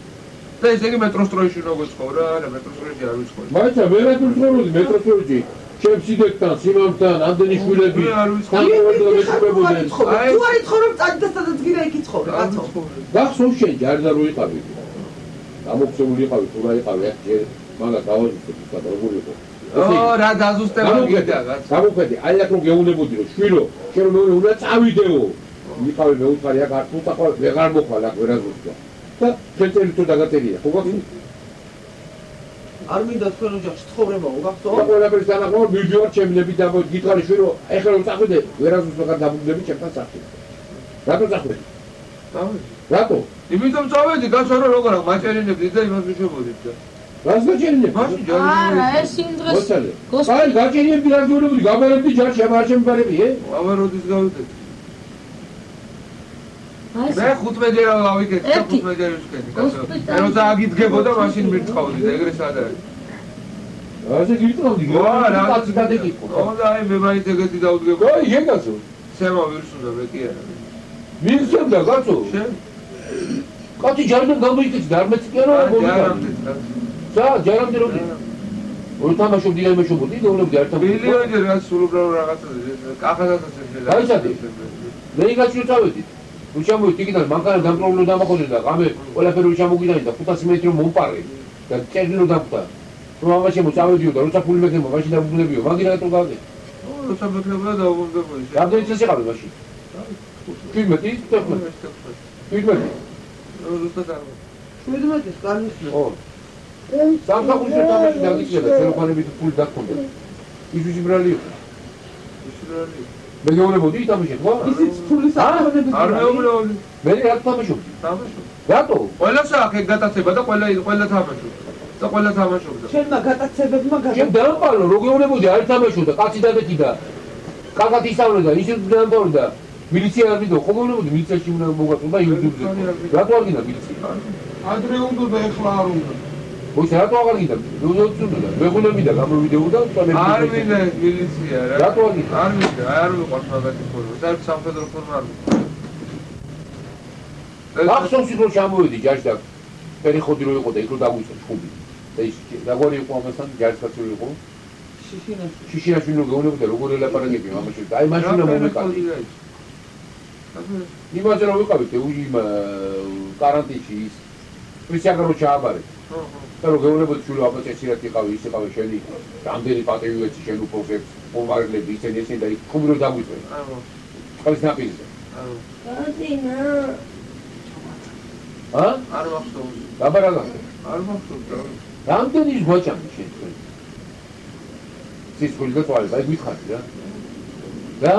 და ესე იგი მეტროსტროიში უნდა გვეცხოვრა, არა მეტროსტროიში არ ვიცხოვრ. მაგრამ მე რა ვიცხოვრობდი მეტროსტროიში? ჩემს სიდეთთან, სიმამთან, ამდენი შვილები. აი, თუ არ იცხოვრობ წადი და სადაც გინდა იქ იცხოვრე, კაცო. გახსოვს შენ ჯარ და რო იყავი. გამოგცემული იყავი, თუ რა იყავი, აქ ჯერ მაგას დავაზუსტებ და როგორ იყო. რა დაზუსტება გიდა კაცო. გამოხედე, აი აქ რო გეუნებოდი რომ შვილო, შენ რომ უნდა წავიდეო. იყავი მე უთხარი აქ არ თუთა ვეღარ მოხვალ აქ ვერაზუსტა. და შენ თუ დაგაწერია, ხო გახსოვს? არ მინდა თქვენ ოჯახში ცხოვრებაო, გახსოვს? და ყველაფერს თანახმად მივდივარ ჩემლები და გითხარი შვილო, ეხლა რომ წახვიდე, ვერაზუსტა დამუგდები ჩემთან სახში. რატო წახვიდე? რატო? იმიტომ წავედი, კაცო რა როგორ აქვს, მაჭერინებდი და იმას ვიშობოდით და. რას გაჭერინებ? მაშინ არა, ეს იმ დღეს აი, გაჭერინებდი რა გეუბნები, გამარებდი ჯარში, არ შემიბარები, აბა როდის გავიდეთ? აი, მე 15 ჯერ გავიკეთე, 15 ჯერ ვისკეთი, კაცო. მე როცა აგიდგებოდა, მაშინ მირწყავდი და ეგრე სად არის? ასე გიტყავდი, რა კაცი გადაგიყო. და აი მე მაინც ეგეთი დავდგებოდი. აი, შენ კაცო. სემა ვირსუნდა მე კი არა. მისცემდა კაცო. შენ? კაცი ჯარიდან გამოიქეცი და არ მეციკიანო რა ჯარამდე. ჯარამდე რომ ორი თამაშობდი და იმეშობოდი და უნებდი არ თამაშობდი. მილიონი რა სულ უბრალოდ რაღაცაზე კახაზასაც შეიძლება. აი სადი. მე იგაში წავედი. უშამოვით იქიდან მანქანა დამპრობლემო დამახოდი და გამე ყველაფერი უშამოგიდანი და 500 მეტრი მომპარე და წერილო დაფთა. რომ ამაში მოწავედიო და როცა ფული მეკნებო, მაშინ დავუგდებიო. მაგინ რატო გავდე? როცა მეკნებოდა დავუგდებოდი. რამდენი წესი ყავი მაშინ? 15? 15. ზუსტად არ ვარ. 17-ის განისნა. ო. სამსახურში თამაში დაგიჭირა, ტელეფონებით ფული დაგქონდა. ის ვიბრალი იყო. ვიბრალი. მე გეუბნებოდი თამაში, ხო? ისიც ფულის აკონებით. არ მეუბნებოდი. მე რა თამაშობდი? თამაშობდი. რატო? ყველას აქ ეგ გატაცება და ყველა თამაშობდა. და ყველა თამაშობდა. შენმა გატაცებებმა შენ დაამყარო, რო გეუბნებოდი არ თამაშობდა, კაცი დადექიდა. კაკად ისწავლიდა, ისიც დაამყარდა. მილიცია არ მიდო, ხო გეუბნებოდი მილიციაში უნდა მოგაწვა და იუძებზე. რატო არ გინდა მილიცია? ადრე უნდა და ეხლა არ უნდა. ой, რატო აღარ გინდა? როცა მეგონებიდა გამოვიდეოდა და არ მინდა მილიცია რა. რატო არ გინდა? არ მინდა, არ ვიყვარს მაგათი ფორმა. საერთოდ სამხედრო ფორმა არ ვიყვარს. ახსოვს რომ ჩამოვედი ჯარში და პერიოდი რო იყო და იქ რო დაგვიწევ ჩხუბი. და ის როგორი იყო ამასთან ჯარისკაცი იყო? შიშინაშვილი რო გეუბნებოდა როგორ ელაპარაკები მამაში. აი მაშინ რომ მომეკალი. იმაზე რომ ვიყავით იმ კარანტინში ის პრისიაგრო ჩააბარე. და რო გეუბნებოდი შულო აბაწესირად იყავი, ის იყავი შენი რამდენი პატივი ეცი შენ უფროსებს, მომარლები ისინი და იქ ხუმი რო დაგვიწევ. აჰა. წყლის ნაპირზე. აჰა. კარანტინა. არ მახსოვს. დაბარაგა. არ მახსოვს. რამდენი ის გვაჭამი შენ თქვენ? სისხლი და თვალი, აი გითხარი რა. რა?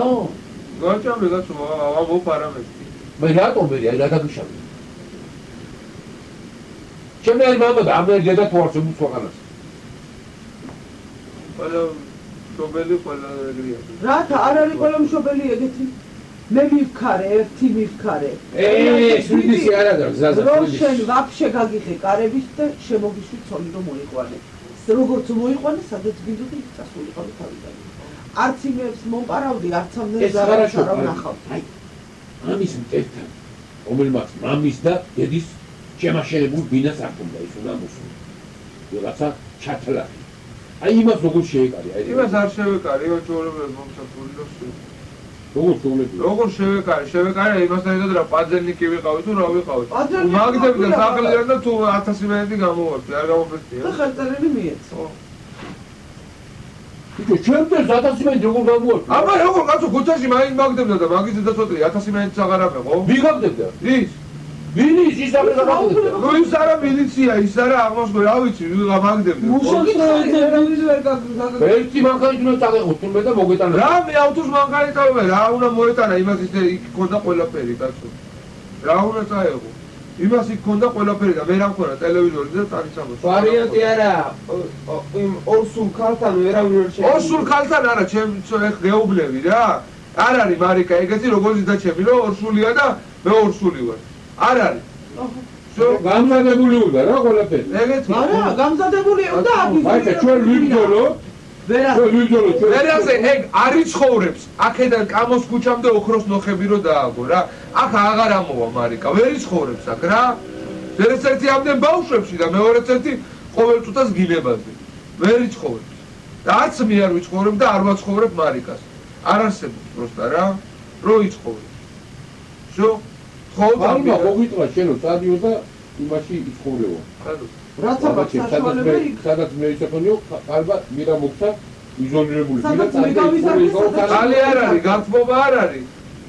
გვაჭამი გასო, აბო პარამეტრი. მე რატო მე რა დაგიშავე? ჩემი არ მამა და ამერ დედა თუ არც უცხოანას. ყველა შობელი ყველა ეგრეა. რათა არ არის ყველა მშობელი ეგეთი? მე მივქარე, ერთი მივქარე. სვიდისი არ არის გზაზე. რომ შენ ვაფშე გაგიხე კარების და შემოგიშვი ცოლი რომ მოიყვანე. როგორც მოიყვანე, სადაც გინდოდი იქ წასულიყავი თავიდან. არც იმებს მომპარავდი, არც ამდენს არ ვნახავდი. აი, ამის მტერთან, რომელმაც მამის და დედის შემაშენებულ ბინას არ ჰქონდა ის უნდა მოსულა. ვიღაცა ჩათლახი. აი იმას როგორ შეეკარი? აი იმას არ შევეკარი, იმას ჩვეულებრივ მომსახური და სულ. როგორ შევეკარი? როგორ შევეკარი იმასთან ერთად რა პაძელნიკი ვიყავი თუ რა ვიყავი. მაგდები და საყლიდან და თუ 1000 მენეთი გამოვარდი, არ გამოფესტია. და ხელწერილი მიეცო. ბიჭო, ჩემთვის 1000 მენეთი როგორ გამოვარდი? აბა როგორ კაცო ქუჩაში მაინც მაგდებდა და მაგის და ცოტა 1000 მენეთს აღარ ამეყო. ვიღებდა? ის მილის ის არის რაღაცა. ნუ ის არა მილიცია, ის არა აღმოსკო, რა ვიცი, ვიღა მაგდები. ერთი მანქანით უნდა წაიღო თურმე და მოგეტანა. რა მე ავტოს მანქანით წავიღე, რა უნდა მოეტანა იმას ისე იქ ქონდა ყველაფერი, კაცო. რა უნდა წაიღო? იმას იქ ქონდა ყველაფერი და მე რა მქონდა ტელევიზორი და წარიცამო. ვარიანტი არა, იმ ორსულ ქალთან ვერავინ ვერ შეიძლება. ორსულ ქალთან არა, ჩემ ეხ გეუბნები რა. არ არის მარიკა, ეგეთი როგორც და ჩემი რომ ორსულია და მე ორსული ვარ. არ არის. გამზადებული უნდა რა ყველაფერი. ეგეთი. არა, გამზადებული უნდა აქ. მაიცა ჩვენ ვიბრძოლოთ. ვერაზე ეგ არ იცხოვრებს. აქედან კამოს ქუჩამდე ოქროს ნოხები რო დააგო რა. აქ აღარ ამოვა მარიკა, ვერ იცხოვრებს აქ რა. ერთ-ერთი ამდენ ბავშვებში და მეორეც ერთი ყოველ წუთას გინებაზე. ვერ იცხოვრებს. და არც მე არ ვიცხოვრებ და არ ვაცხოვრებ მარიკას. არ არსებობს პროსტა რა. რო იცხოვრებს. შო? ხოლა მოგიტყვა შენო სტადიო და იმაში იცხოვრებო. რაც აბა საშუალებელი სადაც მე ისეთონიო ალბათ მირა მოგცა იზოლირებული და წალი არ არის, გათბობა არ არის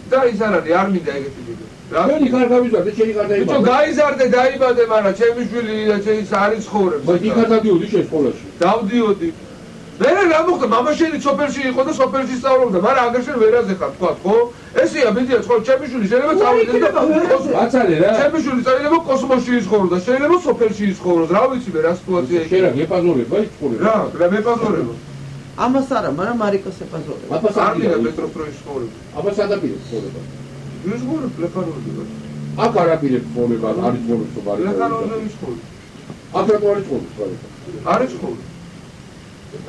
და ის არ არის, არ მინდა ეგეთი ვიდეო. რა მენი ხარ გავიზარდე, შენი ხარ დაიბადე. ბიჭო, გაიზარდე, დაიბადე, მაგრამ ჩემი შვილი და ჩემი არის ცხოვრობს. მე იქ გადავდიოდი შენ სკოლაში. დავდიოდი. მე რა მოხდა, მამა შენი სოფელში იყო და სოფელში სწავლობდა, მაგრამ აგერ შენ ვერაზე ხარ, თქვა, ხო? ესეა ბედია, ხო, ჩემი შვილი შეიძლება წავიდეს და აცალე რა. ჩემი შვილი შეიძლება კოსმოსში იცხოვროს, შეიძლება სოფელში იცხოვროს, რა ვიცი მე რა სიტუაცია იქნება. შენ რა გეპაზორება იცხოვრება? რა მეპაზორება. ამას არა, მაგრამ მარიკას ეპაზორება. არ მინდა მეტროს რო იცხოვრება. აბა სადაპირე ცხოვრება. ვიზღორებ ლექაროზე. აქ არაპირე ცხოვრება, არ იცხოვრებს თობარი. ლექაროზე ვიზღორებ. აქ რა თქმა უნდა. არ იცხოვრებ.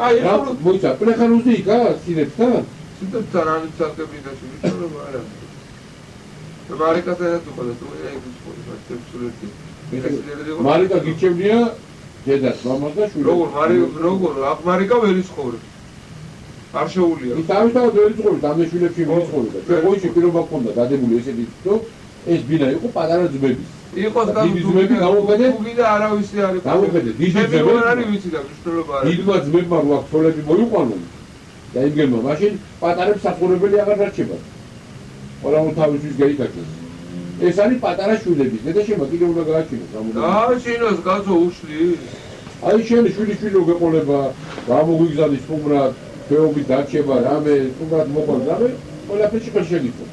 აი, რა მოიცა, ლექაროზე იქა სინებთან? სინებთან არ იცავდები და შეიძლება არა. მარიკასთან თუ ყველა თუ ეგ ვიზღორებ, თექსტურეთი. მარიკა გიჩემნია დედას, მამას და შვილს. როგორ, აქ მარიკა ვერ იცხოვრებს. არ შეუულია. ის თავისთავად ვერ იცხოვრებს, ამ შვილებში ვერ იცხოვრება. ჩვენ ყოიში პირობა გქონდა დადებული ესეთი, რომ ეს ბინა იყო პატარა ძმების. იყოს დიდი ძმები გამოვხედეთ. თუ გინდა არავისი არის. გამოვხედეთ, დიდი ძმები. მე არ ვიცი და მნიშვნელობა არა. დიდმა ძმებმა რო აქ თოლები მოიყვანონ და იმგენმა მაშინ პატარებს საცხოვრებელი აღარ დარჩება. ყველამ თავისთვის გაიკეთეს. ეს არის პატარა შვილების, და შემა კიდევ უნდა გააჩინოს რამოდენიმე. გააჩინოს, კაცო უშლი. აი შენი შვილი რო გეყოლება, გამოგვიგზავნის სტუმრად, თეობით დარჩება, რამე, სტუმრად მოყოლ, რამე, ყველაფერში ხარ შეგიწო.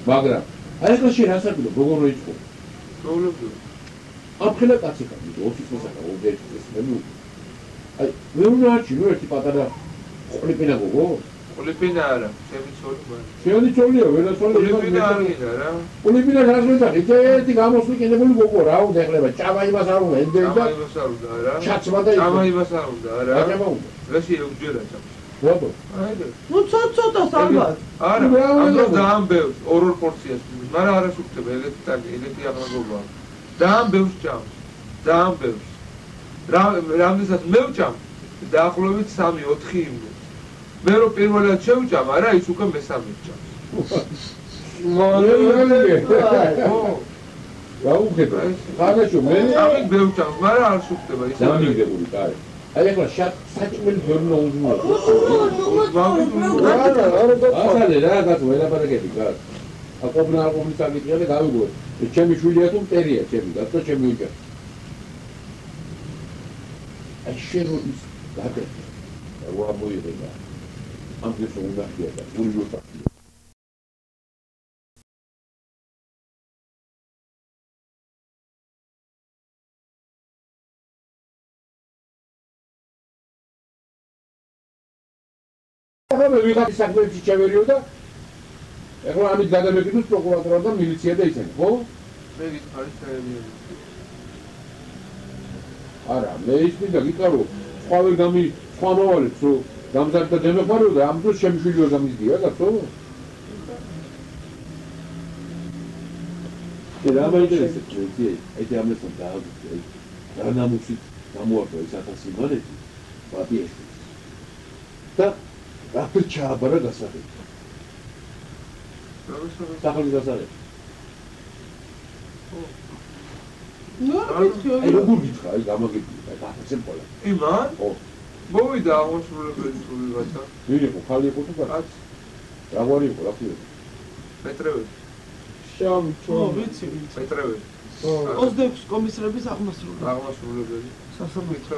მაგრამ აი ახლა შენ ასაკიდო, როგორ როიწყო? პრობლემა. აფხელა კაცი ხარ, 20 წელსა და 21 წელს. აი, მე უნდა არჩინო ერთი პატარა ყოლიპინა გოგო. ყოლიპინა არა, ჩემი ცოლი მაგრამ. შენი ცოლია, ვერასოლა ყოლიპინა არა რა. ყოლიპინა რას მეტყვი? ერთი გამოსვიქენებული გოგო რა უნდა ეხლება, ჭამა იმას არ უნდა, ენდენ და ჭამა იმას არ უნდა რა. ჩაცმა და ჭამა იმას არ უნდა რა. ჭამა უნდა. რაში ეუჯერა ჭამა. რატო? აიდე. ნუ ცოტას ალბათ. არა, ამ ძალიან ბევრს, ორ პორციას, მაგრამ არ ასუქდება ელეთი ტაკი, ელეთი აღნაგობა. ძალიან ბევრს ჭამს. ძალიან ბევრს. რამდენსაც მე ვჭამ, დაახლოებით 3-4 იმდენ. მე რო პირველად შევჭამ, არა, ის უკვე მესამე ჭამს. გაუხედა. ხანაშო მე ამით მე ვჭამ, მაგრამ არ სუქდება ის. დამიგებული, კაი. აი ახლა საჭმელი ფერნა უნდა. არა რა გასულ ელაპარაკები გას. აკობნა საკითხია და გავიგო. ჩემი შვილია თუ მტერია ჩემი, გასა ჩემი უჯა. აი შენ ის დაგე. რა მოიღება. ამ გესო უნდა ხიადა, უჯოთა. მე ვიღაც საქმეებში ჩავერიო და ეხლა ამით გადამეკიდოს პროკურატურა და მილიცია და ისინი, ხო? მე არის საერთოდ. არა, მე ისმის და გიტარო, სხვა ვერ სხვა მოვალებს, რომ გამზარდა დემეფარო და ამ დროს შემშვილი ვერ გამიზდია, გასო? რა მაინტერესებს ეს? აი ამასთან დააგვიწყე. რა ნამუსით გამოარდა ეს 1000 მონეტი? პაპიეს. და რაფერ ჩააბარა გასაღები. სახლის გასაღები. ნუ გითხიო. აი როგორ გითხა, აი გამაგებია, აი გაფიცემ ყველა. იმან? ხო. მოვიდა აღმოსრულებელი თუ ვიღაცა. ვინ იყო, ხალი იყო თუ კაცი? რა გვარი იყო, რა ქვია? პეტრეველი. შამ, ჩო, ვიცი. პეტრეველი. 26 კომისრების აღმასრულებელი. აღმასრულებელი. სასამართლო.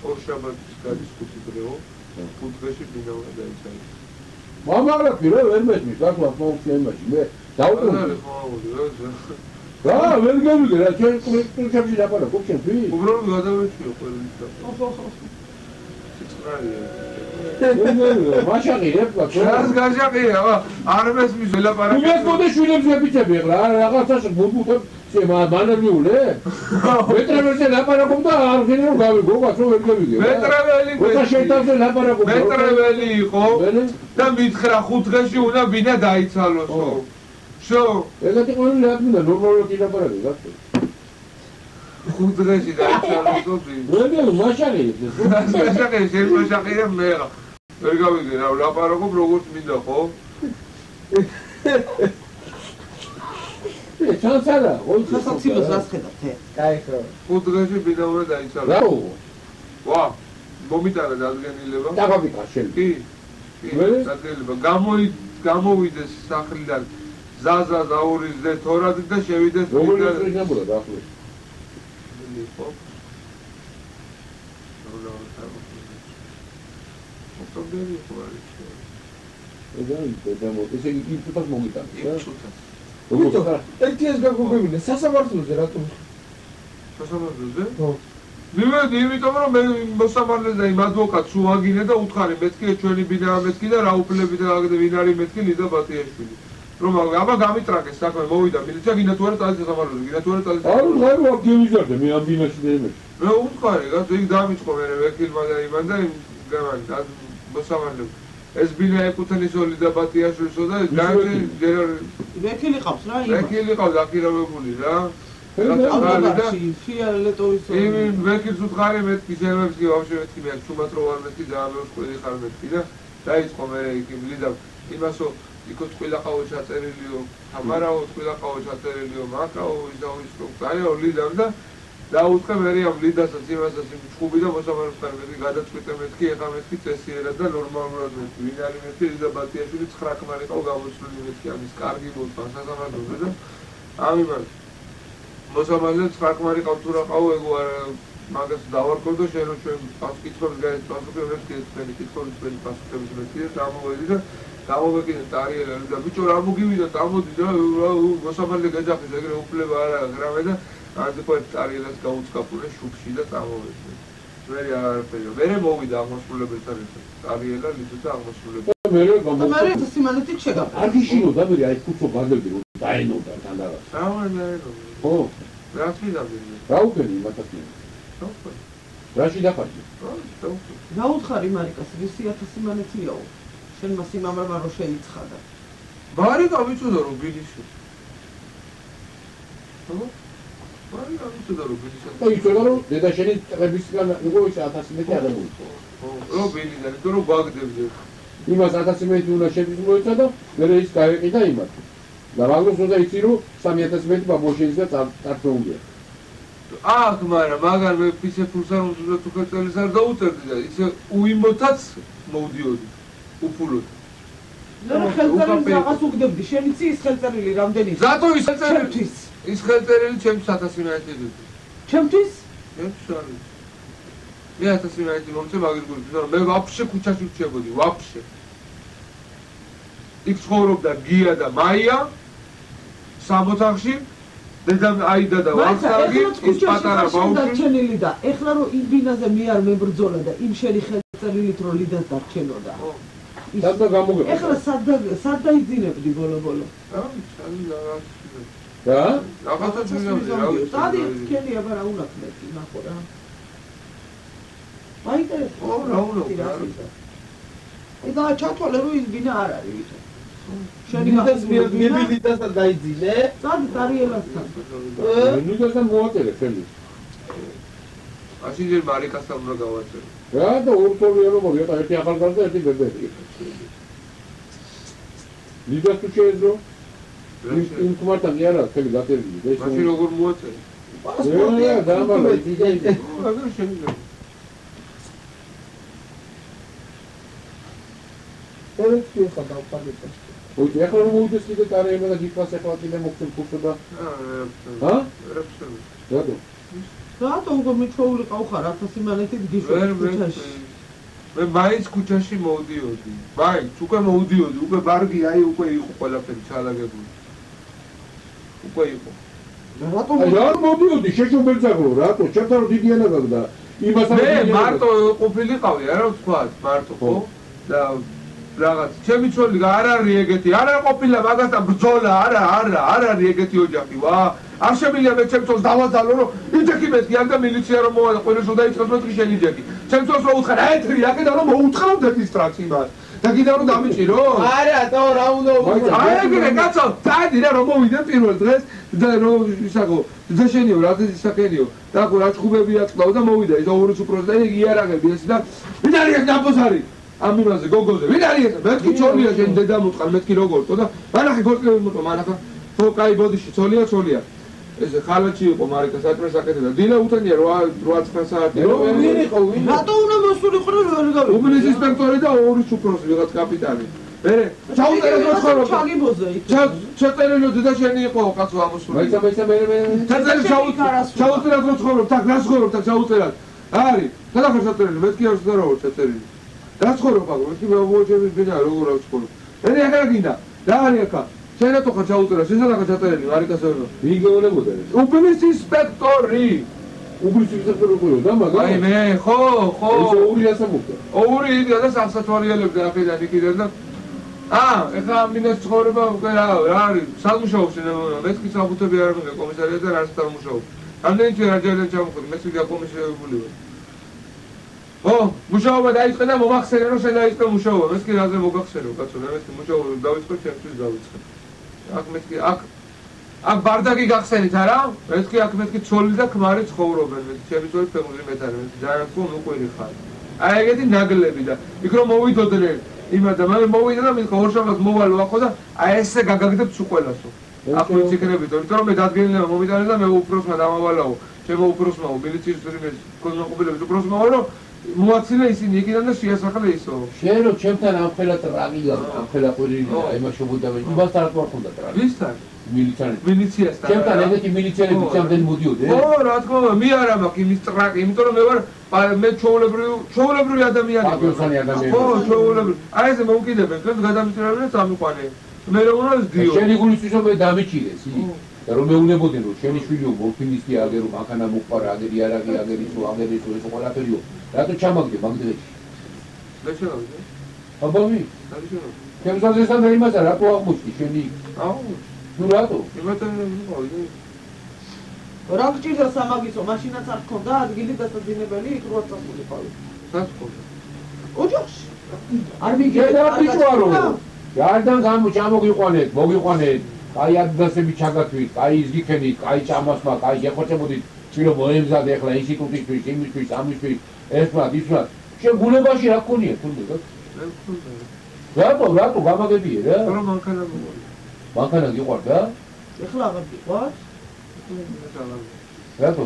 ორ შაბათის გადის 5 დღეო. 5 დღეში ბინა უნდა დაიცალოს. მამალაფი რა ვერ მეთმის, რა თქმა უნდა, იმაში მე დავუკვირდი. რა, ვერ გამიგე რა, ჩვენ კულტურაში დაპარაკობ ჩვენ თვი. უბრალოდ გადავეჩიო ყველის და. მაშაყი რებლა რას გაჟაყია, არ მესმის ველაპარაკე. მე მოდე შვილებს ვეფიცები ახლა, რაღაცაში ბუბუხებ მანერლიულე? მეტრეველზე ლაპარაკობ და არ ხინე რომ გავიგო, გასო ვერ გავიგე. მეტრეველი გოცა შეიტავზე ლაპარაკობ. მეტრეველი იყო და მითხრა 5 დღეში უნდა ბინა დაიცალოსო. შო, ეგეთი ყოველი ლაპარაკი ნორმალურად ლაპარაკი, გასო. 5 დღეში დაიცალოსო ბინა. მე მაშაყი ეს. მაშაყი შემაშაყია მე. ვერ გავიგე რა, ლაპარაკობ როგორც მინდა ხო? ჩანსარა, სასაცილოს რას ხედავთ? კაი ხო. 5 დღეში ბინა უნდა დაიცალოს. რა? ვა, მომიტანა დადგენილება. დაგავიკა შენ. კი. კი, დადგენილება. გამოვიდეს სახლიდან ზაზა ზაურიზდე თორად და შევიდეს როგორ შეიძლება დაახლოებით. ხო? მოხდები ხო არის. ესე იგი იმ წუთას მოგიტანე. იმ წუთას. როგორ ერთი ეს გაგუგებინე სასამართლოზე რატომ? სასამართლოზე? ხო. მივედი იმიტომ რომ მე მოსამართლეს და იმ ადვოკატს უაგინე და უთხარი მეთქი ჩვენი ბინა მეთქი და რა უფლები და ვინ არის მეთქი ლიდა ბატიაშვილი. რომ აბა გამიტრაკეს საქმე მოვიდა მილიცია გინდა თუ არა წადის სასამართლოზე გინდა თუ არა წადის არა რა გემიზარდე მე ამ ბინაში და იმაში. მე უთხარი რა იქ დამიწყო მე ვეკილმა და იმან და გამან და მოსამართლეს ეს ბინა ეკუთვნის ლიდა ბატიაშვილსო და ვეკილი ყავს რა იმ ვეკილი ყავს აკირავებული რა ალბათში ფიალეტოვის იმ ვეკილს უთხარი მეთქი შევებს კი ვაფშე მეთქი მე ჩუმატრო ვარ მეთქი ძალიან ყველი ხარ მეთქი და დაიწყო მე იქ ლიდა იმასო იქო ყველა ყაო ჩაწერილიო თამარაო ყველა ყაო ჩაწერილიო მაკაო ისაუისო დაიო ლიდამ და დაუთხე მე ამ ლიდასაც იმასაც იმ ჩხუბი და მოსამართლეთან მე გადაწყვიტე მეთქი ეხა მეთქი წესიერად და ნორმალურად მეთქი ვინ არის მეთქი ლიდა ბატიაშვილი 9 ქმარი ყაო გამოსვლილი მეთქი ამის კარგი მოსვა სასამართლოზე და ამიმან მოსამართლე 9 ქმარი ყავ თუ რა ყაო ეგო არ მაგას დავარქო და შენ რომ ჩვენ პასუხებს გაეცვალოთ თქვენი კითხვების თქვენი პასუხების მეთქი და ამოვედი და გამოვეკიდე ტარიელა და ბიჭო რა მოგივიდა წამოდი და მოსამართლე გაჯახეს ეგრე უფლება არ აქვს რამე და ანზე ხო ტარიელას გაუწყაპურე შუქში და წამოვედი მე არაფერი მე მოვიდა აღმასრულებელთან ერთად ტარიელა ლიდო და აღმასრულებელი მე სიმანეთით შეგავდა არქიშინო და მე აი კუცო გაგები რომ დაენოდა თანდავა ხო რა თვითონ რა უკენი მათაკი რაში დაფარდი რა უთხარი მარიკას ვისი 1000 სიმანეთიაო შენ მას იმამრა რო შეიცხადა მარიკა ვიცოდა რომ ბილიში ხო მარიკა ვიცოდა რომ ბილიში და იცოდა რომ დედა შენი ტყებისგან იყო ის 1000 მეტი აღებული ხო რო ბილიდან თუ რო გვაგდებდე იმას 1000 მეტი უნდა შემოეცა და მე ის გაეყიდა იმათ და მაგას უნდა იცი რომ 3000 მეტი ბაბოშენს და წარწმუნდია აქ მაგრამ მაგარ მე ფისეფულს არ უნდა თუ ხელწელს არ დაუწერდი და ისე უიმოთაც მოვდიოდი უფულოდ რა ხელწერილი რაღაც უგდებდი შენ იცი ის ხელწერილი რამდენი ზატო ის ხელწერილი ის ხელწერილი ჩემს 1000 მეტი დიდი ჩემთვის ჩემს არის მე 1000 მეტი მომწე მაგის გულით რომ მე ვაფშე ქუჩაში ვჩებოდი ვაფშე იქ ცხოვრობდა გია და მაია 6 ოთახში დედა აიდა და ვახტანგი ის პატარა ბავშვი დარჩენილი და ეხლა რომ იმ ბინაზე მე არ მებრძოლა და იმ შენი ხელწერილით რო ლიდას დარჩენოდა და გამოგება ეხლა სად დაიძინებდი ბოლო-ბოლო რა რაღაცა ძინავდი რა სადი ქელი აბა რა უნახმეთი ნახო რა მაინტერესებს რა უნახმეთი და ჩათვალე რომ ის ბინა არ არის ვითომ შენი მიბილიტასთან დაიძინე სად ტარიელასთან ნუდასთან მოაწერე ხელი მაშინ ჯერ მარიკასთან უნდა გავაწერე რა და ორთოლია რომ მოვიდა ერთი ახალგაზრდა ერთი ბებერი ლიდას თუ შეეძრო იმ ქმართან კი არა ხელი გაწერილი და ეს მაშინ როგორ მოაწერე პასპორტი დამალა იძინე აგერ შეიძლება ელექცია ხა დავყარეთ. ოი, ეხლა რომ მოვიდეს კიდე კარიერა და გიქას ეხლა კიდე მოგცემ ფულსა და ჰა? რატო? რატო უკვე მიჩვეულიყავ ხარ 1000 იმანეთით გიშველი ქუჩაში. მე მაინც ქუჩაში მოვდიოდი. მაინც უკვე მოვდიოდი, უკვე ბარგი აი უკვე იყო ყველაფერი ჩალაგებული. უკვე იყო. რატო რა მოვდიოდი შეშობელსაგლო, რატო? ჩემთან რომ დიდი ენა გაგდა. იმასთან მე მარტო ყოფილიყავი, არა თქვა, მარტო ხო? და რაღაც ჩემი ცოლი არ არის ეგეთი, არ ყოფილა მაგასთან ბრძოლა, არა არის ეგეთი ოჯახი, ვა. არ შემიძლია მე ჩემ ცოლს დავაძალო, რომ იჯექი მეთქი ამ და მილიცია რომ მოვა და ყველას უნდა იწყოს მეთქი შენ იჯექი. ჩემ ცოლს რო უთხარ, აეთრი, აქედან რომ მოუთხრავ რეგისტრაცი მას. და კიდევ რომ დამიჭირო? არა, თო რა უნდა მოიწა. აი ეგრე კაცო, დადი რა რომ მოვიდე პირველ დღეს და რომ ისაკო, ძაშენიო რა ისაკენიო. და ხო რა ჭუბები აწყდაო და მოვიდა ის ორი უპროს და იგი იარაღები ეს და ვინ არის ეს ნაბოზარი? ამ იმაზე გოგოზე. ვინ არის ეს? მეთქი ცოლია შენ დედა მოწყარ, მეთქი როგორ და მანახე გორკები მოწყო, მანახა. ხო, კაი ბოდიში, ცოლია. ეს ხალაჩი იყო მარიკა საჭმელს აკეთებდა. დილა უთენია 8-9 საათი. ვინ იყო? რატო უნდა მოსულიყო რომ ვერ გავიგე? უბნის ინსპექტორი და ორი უპროსი ვიღაც კაპიტანი. მე ჩაუწერეთ მოხარო. ჩაგიბოზე. ჩაწერილო და შენი იყო კაცო ამოსული. მაიცა მე. ჩაწერილ ჩაუწერეთ მოხარო, და გასხორო და ჩაუწერეთ. არის. სადახარ ჩაწერილი, მეთქი არ ზარავ ჩაწერილი. გასხორო პაგო, მეთქი მოვუჩები ბინა როგორ აღწკოლო. მე ახლა გინდა. რა არის ახლა? შენათო ხარ ჩაუწერა, შესაძლოა ჩაწერილი, მარიკას ვერ. ვინ გეუნებოდა ეს? უბნის ინსპექტორი. უბნის ინსპექტორი ყო და მაგა? აი მე, ხო. ეს ორი ასამუქდა. ორი იდგა და სასათვალიერებდა აქედან იქიდან და ეხლა ამ მინას ცხოვრება უკვე რა არის? სამუშაობს მეთქი საფუთები არ მიგე კომისარია და რას დამუშაობს. ამდენი ჩვენ რაჯერიდან ჩამოხვდი, მეც ვიდა კომისარიებული ვარ. ო, მუშაობა დაიწყე და მომახსენე რომ შენ დაიწყე მუშაობა, მეც კი რაზე მოგახსენო, კაცო, მე მეთქი მუშაობა დავიწყე, ჩემთვის დავიწყე. აქ ბარდაკი გახსენით არა? მეთქი აქ მეთქი ცოლი და ქმარი ცხოვრობენ, ჩემი ცოლი ფეხბურთი მეტარი, ძალიან ხო მოყვილი ხარ. აი ეგეთი ნაგლები და იქ რომ მოვიდოდნენ იმადა, მე მოვიდა და მითქვა ორშაბათს მოვალო ახო და აი ესე გაგაგდებთ სულ ყველასო. აქ ვიციქრებით, იმიტომ რომ მე დადგენილება მომიტანე და მე უფროსმა დამავალაო, ჩემო უფროსმაო, მილიციის კონტროლყოფილების უფროსმაო, რომ მოაცილე ისინი იქიდან და შეასახლე ისო. შენ რო ჩემთან ამხელა ტრაგი ამხელა ყვირინა, აიმაშობოდა მე. იმასთან რა თქმა უნდა ტრაგი. ვისთან? მილიციასთან. ჩემთან ეგეთი მილიციელები წამდნენ მოდიოდნენ? ო, რა თქმა უნდა, მე არ მაქვს იმის ტრაგი, იმიტომ რომ მე ჩვეულებრივი ადამიანი ვარ. აკუსანი ადამიანი. ხო, ჩვეულებრივი. აი ესე მოვკიდებენ, თქვენ გადამჭირებენ და წამიყვანე. მე რა უნდა ზდიო. შენი გულისთვის რომ მე დამიჭირეს, და რომ მეუნებოდნენ რომ შენი შვილი მორფინისტი აგერო, მანქანა მოყარა, აგერი არაგი, აგერი თუ ეს ყველაფერიო. რატო ჩამაგდე მაგდრეში? და შევავიდე. აბამი. ჩემსაზესთან და იმასა რატო აღმოჩნდი შენი? ნუ რატო? იმათან მოვიდე. რა გჭირდა სამაგისო, მაშინაც არ გქონდა ადგილი დასაძინებელი, იქ როაც წასულიყავი. სად გქონდა? ოჯახში. არ მიგე და ბიჭვარო. გარდან გამოგიყვანეთ, მოგიყვანეთ. აი ადრესები ჩაგათვით, აი ის გიქენით, აი ჭამასმა, აი შეხოჭებოდით, ჩილო მოემზადე ახლა ინსტიტუტისთვის, იმისთვის, ამისთვის, ესმად. შენ გულებაში რა გქონია თუნდაც? რატო გამაგებიე რა? რომ მანქანა მოყოლი. მანქანა გიყვარდა? ეხლა აღარ გიყვარს? რატო?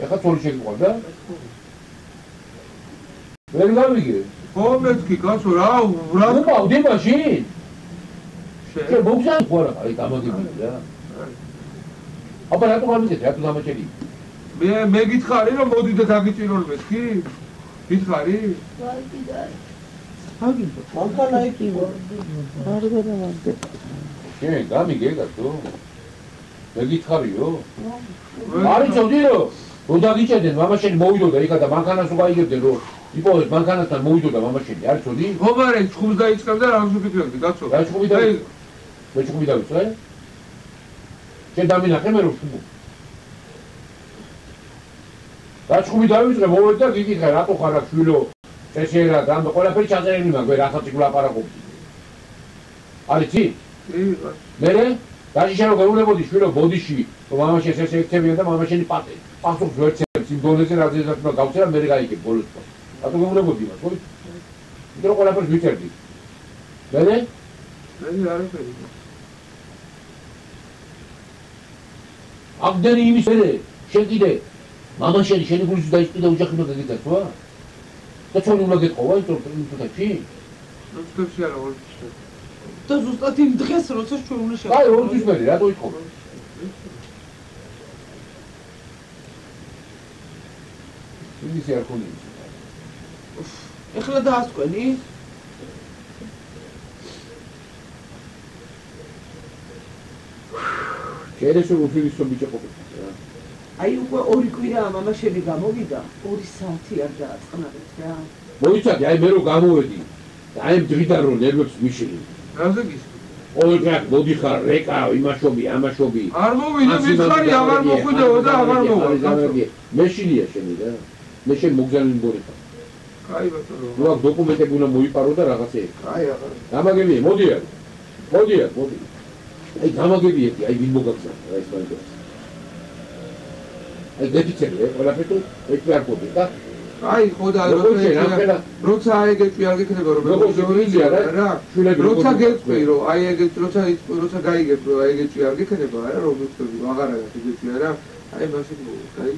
ეხლა თორი შეგიყვარდა? ვერ გავიგე. ხო მეთქი კაცო რა უყავდი მაშინ? შენ მოგზაურობ ხوارა, აი გამაგებია რა. აბა რატო გამიგეთ, რატო დამაჭერი? მე გითხარი რომ მოდი და დაგიჭირონ მეთქი? გითხარი? აგინდა. მანქანა ეკივა. არ გადავარდე. შენ გამიგე კაცო? მე გითხარიო? არის წოდიო? რო დაგიჭედენ, მამაშენი მოვიდოდა იქა და მანქანას უგაიგებდნენ რომ იპოვეს მანქანასთან მოვიდოდა მამაშენი, არის წოდი? ხო მარე, ჩხუბს დაიწყებდა რა ვიფიქრებდი, კაცო? რა ჩხუბი დაიწყე? მე ჩხუბი დავიწყე? შენ დამინახე მე რომ ჩხუბი. რა ჩხუბი დავიწყე, მოვედი და გიკითხე, რატო ხარ აქ შვილო? წესიერად, ამ ყველაფერი ჩაწერილი მაქვს, ვერ ახალ ციკლ აპარაკობდი. არის იცი? მერე? დაჟი შენ რო გეუნებოდი შვილო ბოდიში, რომ მამაშენ ეს ექცევიან და მამაშენი პასუხს ვერ წერს იმ დონეზე, რაზეც უნდა გავწერა, მე გაიგებ ბოლოს. რატო გეუნებოდი მას, ხო? იმიტომ რომ ყველაფერს ვიცერდი. მერე? მე არაფერი. ამდენი იმის მერე, შენ კიდე მამაშენი შენი გულში დაიწყიდა ოჯახი უნდა გაგიტაცვა? და ჩვენი უნდა გეტყოვა ის თუთაში? როცა არა ორ თვის. და ზუსტად იმ დღეს როცა ჩვენ უნდა აი ორ თვის მე რატო იყო? ისე არ ქონია. ეხლა დაასკვენი? შეიძლება უფილისო ბიჭი ყოფილიყო რა. აი უკვე 2 კვირა მამაშენი გამოვიდა, 2 საათი არ დააწყნარეთ რა. მოიცადე, აი მე რო გამოვედი. აი დღიდან რო ნერვებს მიშილი. რაზე გის? ყველგან მოდიხარ, რეკა, იმაშობი, ამაშობი. არ მოვიდა, მითხარი, აღარ მოხვიდეო და აღარ მოვა. მეშილია შენი რა. მე შენ მოგზავნილი მგონი ხარ. კაი ბატონო. ნუ აქ დოკუმენტები უნდა მოიპარო და რაღაცეები. კაი აღარ. გამაგებია, მოდი. აი გამაგებიეთი, აი ვინ მოგაგზავნა რა ეს მაგას. აი დეფიციტი ყველაფერი ეს არ გქონდა და აი ხო და როცა აი ეგეთი არ გიქნება რომ რა როცა გეწყვი რომ აი ეგეთი როცა გაიგებ რომ აი ეგეთი არ გიქნება არა რომ ვიწევი აღარა ეგეთი არა აი მაშინ მოვა კაი